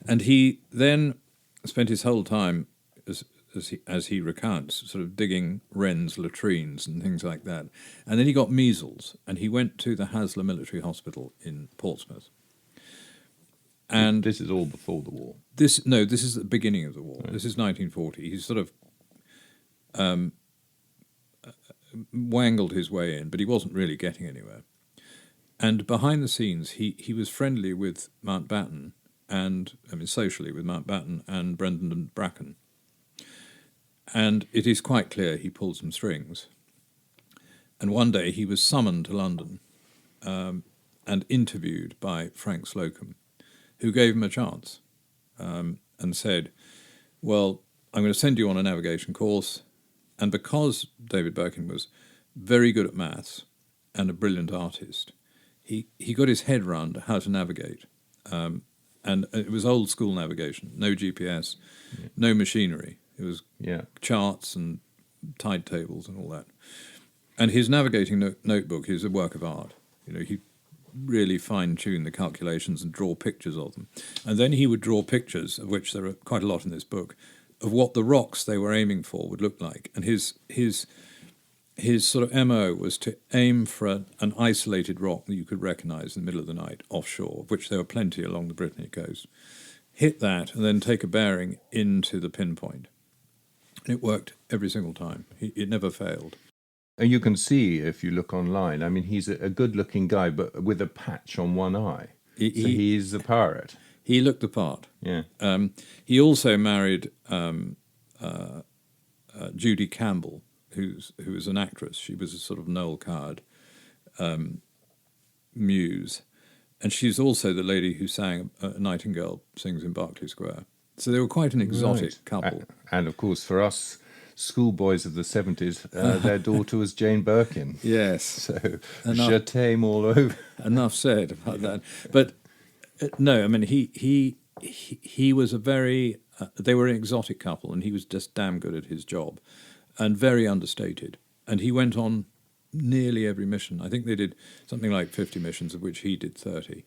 And he then spent his whole time, as he recounts, sort of digging wrens, latrines and things like that. And then he got measles, and he went to the Haslar Military Hospital in Portsmouth. And this is all before the war. This is the beginning of the war. Right. This is 1940. He's sort of wangled his way in, but he wasn't really getting anywhere. And behind the scenes, he was friendly with Mountbatten socially with Mountbatten and Brendan and Bracken. And it is quite clear he pulled some strings. And one day he was summoned to London and interviewed by Frank Slocum, who gave him a chance and said, well, I'm going to send you on a navigation course. And because David Birkin was very good at maths and a brilliant artist, he got his head round how to navigate. And it was old school navigation, no GPS, no machinery. It was charts and tide tables and all that. And his navigating notebook is a work of art. He really fine-tune the calculations and draw pictures of them. And then he would draw pictures, of which there are quite a lot in this book, of what the rocks they were aiming for would look like. And his sort of MO was to aim for an isolated rock that you could recognise in the middle of the night offshore, of which there were plenty along the Brittany coast. Hit that and then take a bearing into the pinpoint. And it worked every single time. It never failed. And you can see, if you look online, I mean, he's a good-looking guy, but with a patch on one eye. So he's a pirate. He looked the part. Yeah. He also married Judy Campbell, who was an actress. She was a sort of Noel Coward muse. And she's also the lady who sang Nightingale Sings in Berkeley Square. So they were quite an exotic couple. And, of course, for us schoolboys of the 70s, their daughter was Jane Birkin. Yes. So je t'aime all over. Enough said about that. But no, I mean, he was a very... they were an exotic couple, and he was just damn good at his job and very understated. And he went on nearly every mission. I think they did something like 50 missions, of which he did 30.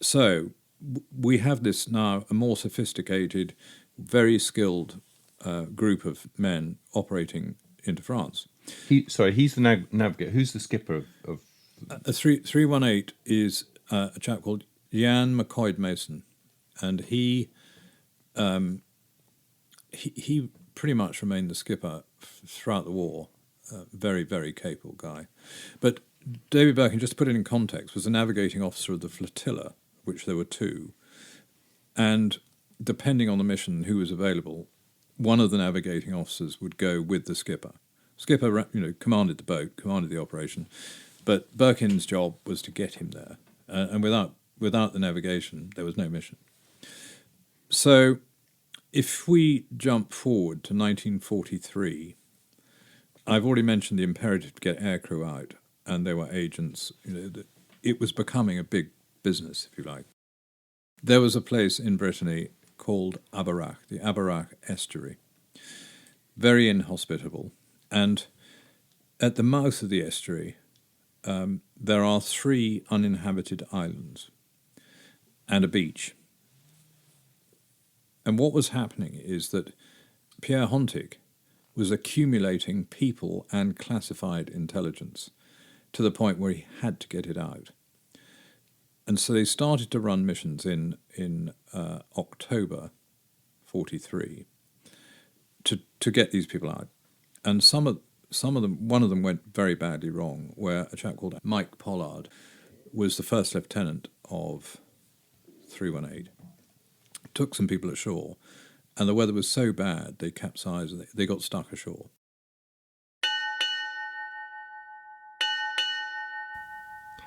So we have this now, a more sophisticated, very skilled group of men operating into France. He's the navigator. Who's the skipper of... 318 is a chap called Jan McCoy Mason, and he pretty much remained the skipper throughout the war. Very, very capable guy. But David Birkin, just to put it in context, was the navigating officer of the Flotilla, which there were two. And depending on the mission, who was available, one of the navigating officers would go with the skipper. Skipper, commanded the boat, commanded the operation, but Birkin's job was to get him there. And without the navigation, there was no mission. So if we jump forward to 1943, I've already mentioned the imperative to get aircrew out, and there were agents. It was becoming a big business, if you like. There was a place in Brittany called Aberach, the Aberach Estuary, very inhospitable. And at the mouth of the estuary, there are 3 uninhabited islands and a beach. And what was happening is that Pierre Hontic was accumulating people and classified intelligence to the point where he had to get it out. And so they started to run missions in October 43 to get these people out. And some of them, one of them went very badly wrong, where a chap called Mike Pollard was the first lieutenant of 318, took some people ashore, and the weather was so bad they capsized and they got stuck ashore.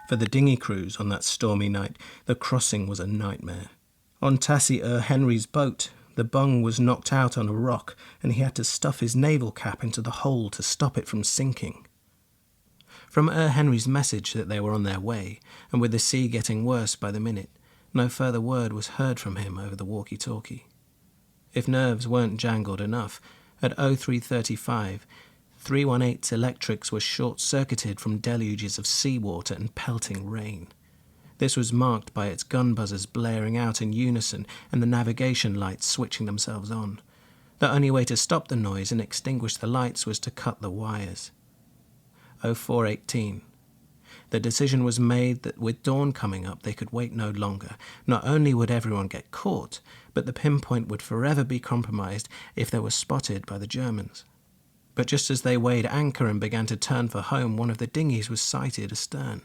For the dinghy crews on that stormy night, the crossing was a nightmare. On Tassie Henry's boat, the bung was knocked out on a rock, and he had to stuff his naval cap into the hole to stop it from sinking. From Henry's message that they were on their way, and with the sea getting worse by the minute, no further word was heard from him over the walkie-talkie. If nerves weren't jangled enough, at 03:35, 318's electrics were short-circuited from deluges of seawater and pelting rain. This was marked by its gun buzzers blaring out in unison and the navigation lights switching themselves on. The only way to stop the noise and extinguish the lights was to cut the wires. 04:18. The decision was made that with dawn coming up they could wait no longer. Not only would everyone get caught, but the pinpoint would forever be compromised if they were spotted by the Germans. But just as they weighed anchor and began to turn for home, one of the dinghies was sighted astern.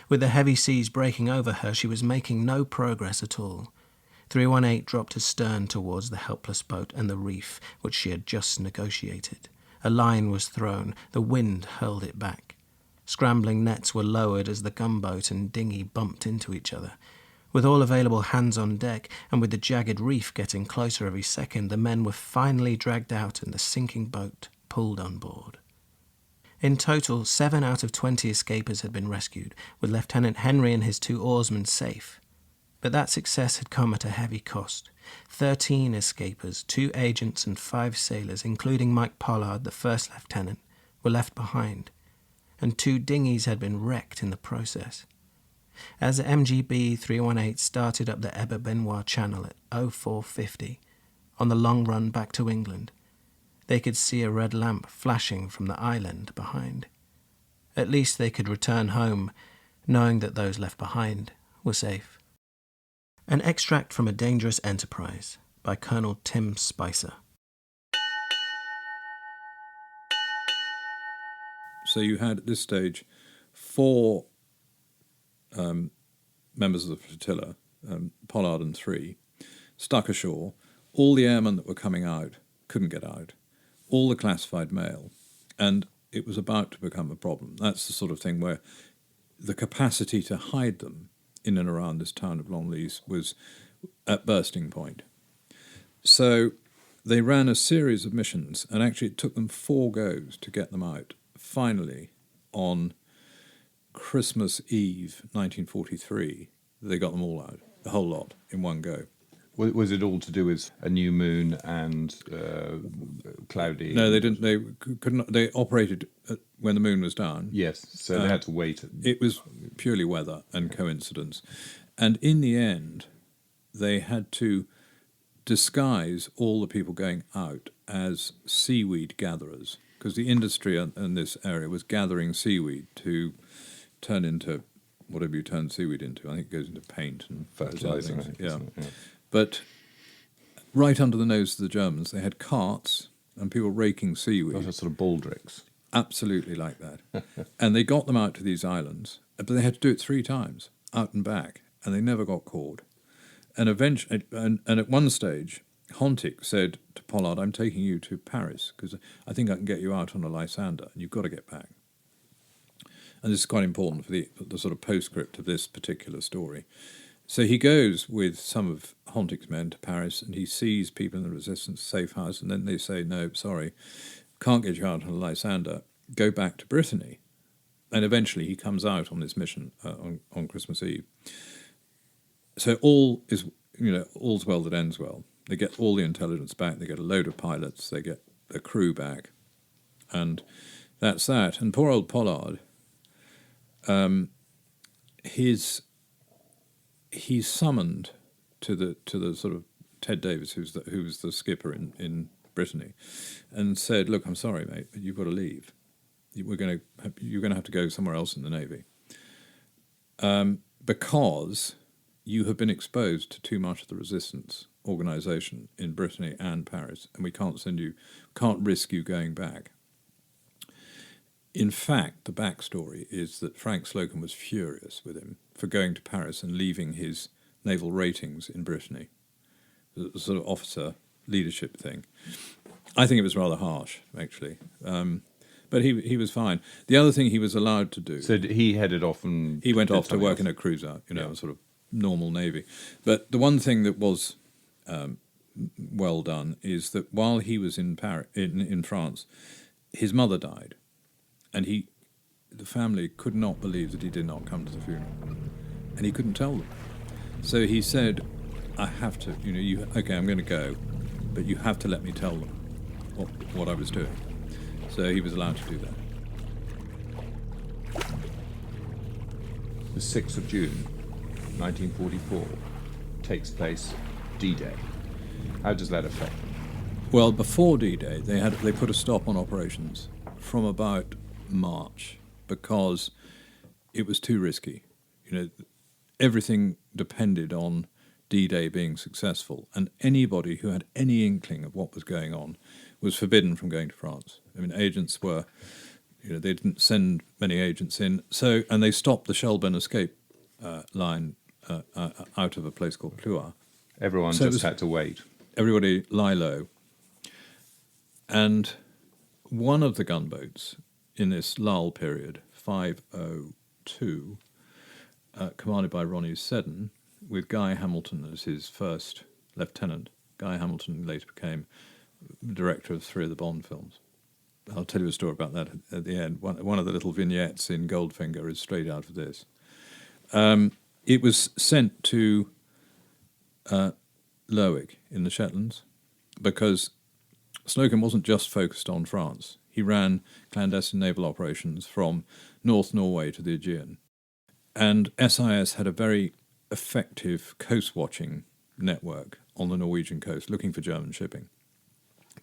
With the heavy seas breaking over her, she was making no progress at all. 318 dropped astern towards the helpless boat and the reef, which she had just negotiated. A line was thrown, the wind hurled it back. Scrambling nets were lowered as the gunboat and dinghy bumped into each other. With all available hands on deck, and with the jagged reef getting closer every second, the men were finally dragged out and the sinking boat pulled on board. In total, 7 out of 20 escapers had been rescued, with Lieutenant Henry and his 2 oarsmen safe. But that success had come at a heavy cost. 13 escapers, 2 agents and 5 sailors, including Mike Pollard, the first lieutenant, were left behind, and 2 dinghies had been wrecked in the process. As the MGB 318 started up the Eber-Benoit Channel at 04:50, on the long run back to England, they could see a red lamp flashing from the island behind. At least they could return home, knowing that those left behind were safe. An extract from A Dangerous Enterprise by Colonel Tim Spicer. So you had at this stage 4 members of the flotilla, Pollard and 3, stuck ashore. All the airmen that were coming out couldn't get out. All the classified mail, and it was about to become a problem. That's the sort of thing where the capacity to hide them in and around this town of Longleat was at bursting point. So they ran a series of missions, and actually it took them 4 goes to get them out. Finally, on Christmas Eve 1943, they got them all out, the whole lot, in one go. Was it all to do with a new moon and cloudy? No, they didn't. They couldn't. They operated when the moon was down. Yes, so they had to wait. It was purely weather and coincidence, and in the end, they had to disguise all the people going out as seaweed gatherers, because the industry in this area was gathering seaweed to turn into whatever you turn seaweed into. I think it goes into paint and fertilizer. Yeah. But right under the nose of the Germans, they had carts and people raking seaweed. Those are sort of baldricks. Absolutely like that. And they got them out to these islands, but they had to do it 3 times, out and back, and they never got caught. And eventually, and at one stage, Hontic said to Pollard, "I'm taking you to Paris, because I think I can get you out on a Lysander, and you've got to get back." And this is quite important for the sort of postscript of this particular story. So he goes with some of Hontic's men to Paris, and he sees people in the Resistance safe house, and then they say, "No, sorry, can't get you out on a Lysander, go back to Brittany." And eventually he comes out on this mission on Christmas Eve. So all's well that ends well. They get all the intelligence back, they get a load of pilots, they get the crew back, and that's that. And poor old Pollard, he's summoned to the sort of Ted Davis, who was the skipper in Brittany, and said, "Look, I'm sorry, mate, but you've got to leave. You're going to have to go somewhere else in the Navy, because you have been exposed to too much of the resistance organisation in Brittany and Paris, and we can't risk you going back." In fact, the backstory is that Frank Slocum was furious with him for going to Paris and leaving his naval ratings in Brittany. The sort of officer leadership thing. I think it was rather harsh, actually. But he was fine. The other thing he was allowed to do... So he headed off and... He went off to work in a cruiser, a sort of normal navy. But the one thing that was well done is that while he was in France, his mother died. And the family could not believe that he did not come to the funeral. And he couldn't tell them. So he said, I have to, okay, I'm going to go, but you have to let me tell them what I was doing. So he was allowed to do that. The 6th of June, 1944, takes place D-Day. How does that affect them? Well, before D-Day, they put a stop on operations from about March because it was too risky. Everything depended on D-Day being successful, and anybody who had any inkling of what was going on was forbidden from going to France. I mean, agents were, they didn't send many agents in, and they stopped the Shelburne escape line out of a place called Pluart. Everyone just had to wait. Everybody lie low. And one of the gunboats in this lull period, 502, commanded by Ronnie Seddon, with Guy Hamilton as his first lieutenant. Guy Hamilton later became director of 3 of the Bond films. I'll tell you a story about that at the end. One of the little vignettes in Goldfinger is straight out of this. It was sent to Lerwick in the Shetlands because Slocum wasn't just focused on France. He ran clandestine naval operations from North Norway to the Aegean. And SIS had a very effective coast-watching network on the Norwegian coast, looking for German shipping.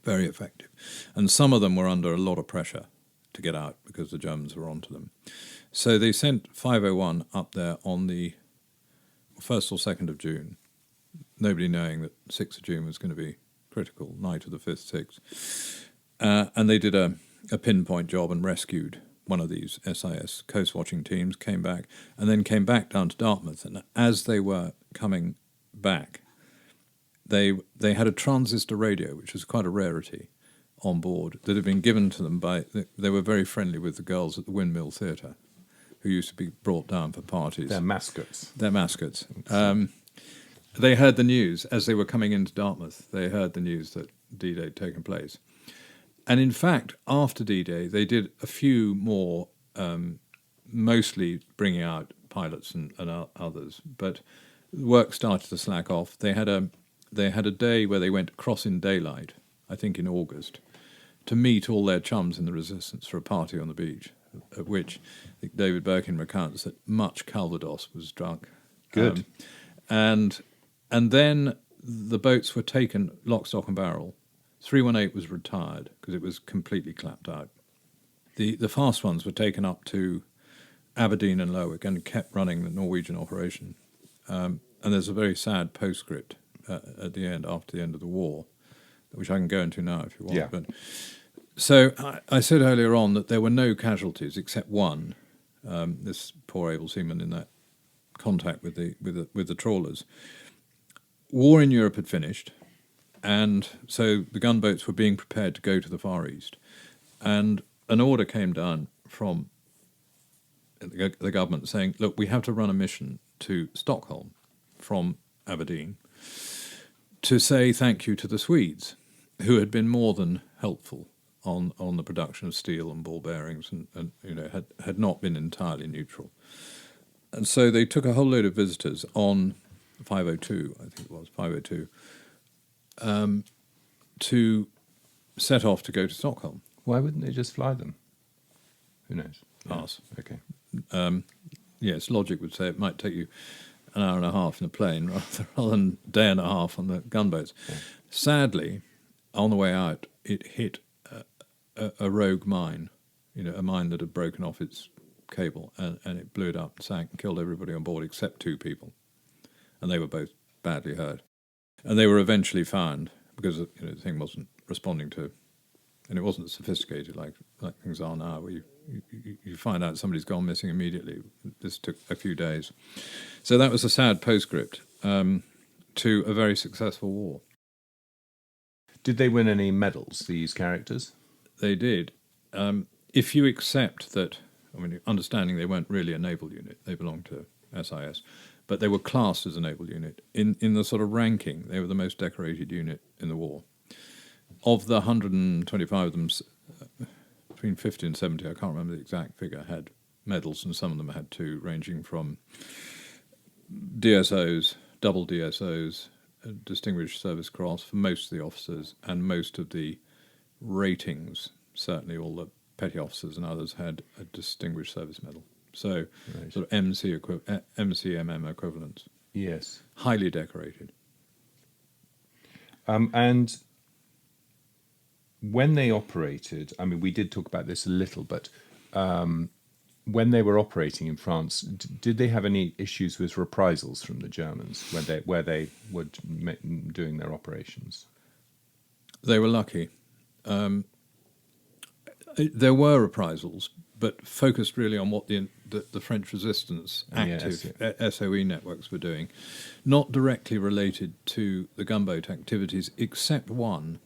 Very effective. And some of them were under a lot of pressure to get out because the Germans were onto them. So they sent 501 up there on the 1st or 2nd of June, nobody knowing that 6th of June was going to be critical, night of the 5th, 6th. And they did a pinpoint job and rescued one of these SIS coast-watching teams, came back down to Dartmouth. And as they were coming back, they had a transistor radio, which was quite a rarity on board, that had been given to them they were very friendly with the girls at the Windmill Theatre, who used to be brought down for parties. They're mascots. They heard the news as they were coming into Dartmouth. They heard the news that D-Day had taken place. And in fact, after D-Day, they did a few more, mostly bringing out pilots and others. But work started to slack off. They had a day where they went across in daylight, I think in August, to meet all their chums in the resistance for a party on the beach, at which I think David Birkin recounts that much Calvados was drunk. Good. And then the boats were taken lock, stock and barrel. 318 was retired because it was completely clapped out. The fast ones were taken up to Aberdeen and Lerwick and kept running the Norwegian operation. And there's a very sad postscript at the end, after the end of the war, which I can go into now if you want. Yeah. But, so I said earlier on that there were no casualties except one, this poor able seaman in that contact with the trawlers. War in Europe had finished, and so the gunboats were being prepared to go to the Far East. And an order came down from the government saying, look, we have to run a mission to Stockholm from Aberdeen to say thank you to the Swedes, who had been more than helpful on the production of steel and ball bearings and had not been entirely neutral. And so they took a whole load of visitors on 502, I think it was, 502, to set off to go to Stockholm. Why wouldn't they just fly them? Who knows? Pass. Okay. Yes, logic would say it might take you an hour and a half in a plane rather than a day and a half on the gunboats. Yeah. Sadly, on the way out, it hit a rogue mine, a mine that had broken off its cable, and it blew it up, sank, and killed everybody on board except 2 people. And they were both badly hurt. And they were eventually found because the thing wasn't responding to, and it wasn't sophisticated like things are now, where you find out somebody's gone missing immediately. This took a few days. So that was a sad postscript to a very successful war. Did they win any medals, these characters? They did. If you accept that, understanding they weren't really a naval unit, they belonged to SIS, but they were classed as a naval unit. In the sort of ranking, they were the most decorated unit in the war. Of the 125 of them, between 50 and 70, I can't remember the exact figure, had medals, and some of them had 2, ranging from DSOs, double DSOs, Distinguished Service Cross for most of the officers, and most of the ratings, certainly all the petty officers and others, had a Distinguished Service Medal. So, right. Sort of MCMM equivalents. Yes. Highly decorated. And when they operated, we did talk about this a little, but when they were operating in France, did they have any issues with reprisals from the Germans where they were doing their operations? They were lucky. There were reprisals, but focused really on what the French resistance active SOE networks were doing, not directly related to the gunboat activities, except one.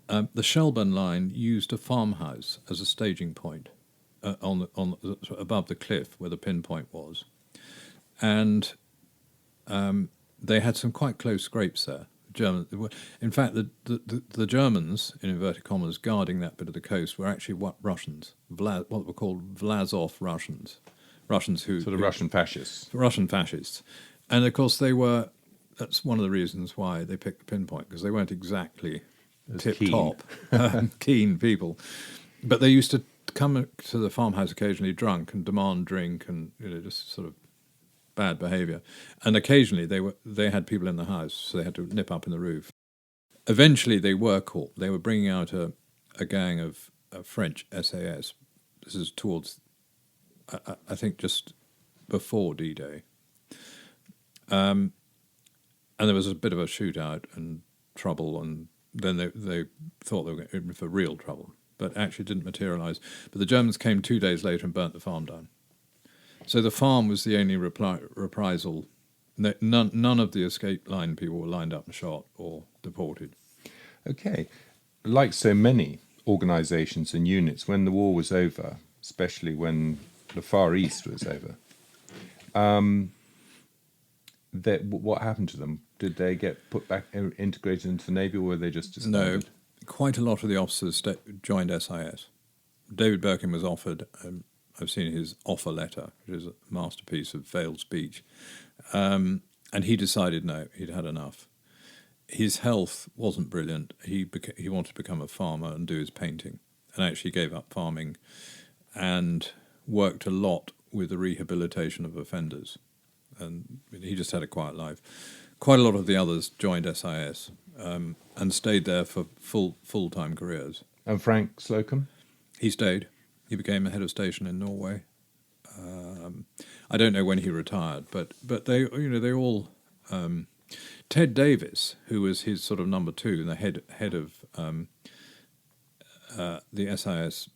The Shelburne line used a farmhouse as a staging point above the cliff where the pinpoint was, and they had some quite close scrapes there. In fact, the Germans, in inverted commas, guarding that bit of the coast were actually Russians, what were called Vlasov Russians who sort of Russian fascists. Russian fascists, and of course that's one of the reasons why they picked the pinpoint, because they weren't exactly tip-top keen people, but they used to come to the farmhouse occasionally drunk and demand drink and just sort of bad behaviour. And occasionally they had people in the house, so they had to nip up in the roof. Eventually they were caught. They were bringing out a gang of French SAS. This is towards, I think, just before D-Day. And there was a bit of a shootout and trouble, and then they thought they were in for real trouble, but actually didn't materialise. But the Germans came 2 days later and burnt the farm down. So the farm was the only reprisal. None of the escape line people were lined up and shot or deported. Okay. Like so many organisations and units, when the war was over, especially when the Far East was over, what happened to them? Did they get put back, integrated into the Navy, or were they just disbanded? No, quite a lot of the officers joined SIS. David Birkin was offered... I've seen his offer letter, which is a masterpiece of veiled speech. And he decided no, he'd had enough. His health wasn't brilliant. He wanted to become a farmer and do his painting, and actually gave up farming and worked a lot with the rehabilitation of offenders. And he just had a quiet life. Quite a lot of the others joined SIS and stayed there for full-time careers. And Frank Slocum? He stayed. He became a head of station in Norway. I don't know when he retired, but they all. Ted Davis, who was his sort of number 2, the head of the SIS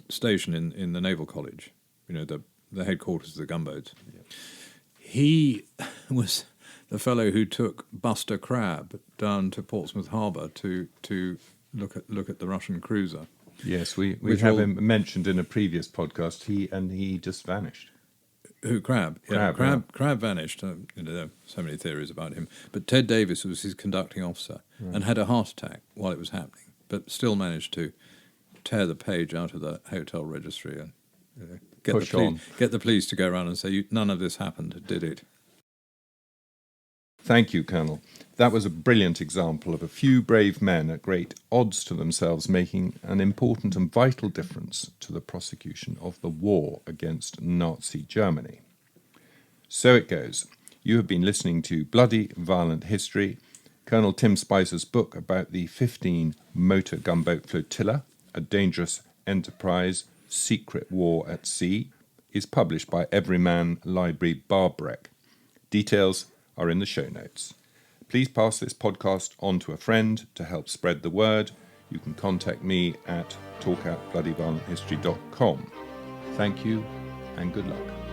station in the Naval College, the headquarters of the gunboats. Yeah. He was the fellow who took Buster Crabbe down to Portsmouth Harbour to look at the Russian cruiser. Yes, we have him mentioned in a previous podcast. He just vanished. Who, Crabbe? Yeah, Crabbe vanished. There are so many theories about him. But Ted Davis was his conducting officer and had a heart attack while it was happening, but still managed to tear the page out of the hotel registry and get the police to go around and say, none of this happened, did it? Thank you, Colonel. That was a brilliant example of a few brave men at great odds to themselves making an important and vital difference to the prosecution of the war against Nazi Germany. So it goes. You have been listening to Bloody Violent History. Colonel Tim Spicer's book about the 15 motor gunboat flotilla, a dangerous enterprise, secret war at sea, is published by Everyman Library Barbrek. Details are in the show notes. Please pass this podcast on to a friend to help spread the word. You can contact me at talk@bloodyviolenthistory.com. Thank you and good luck.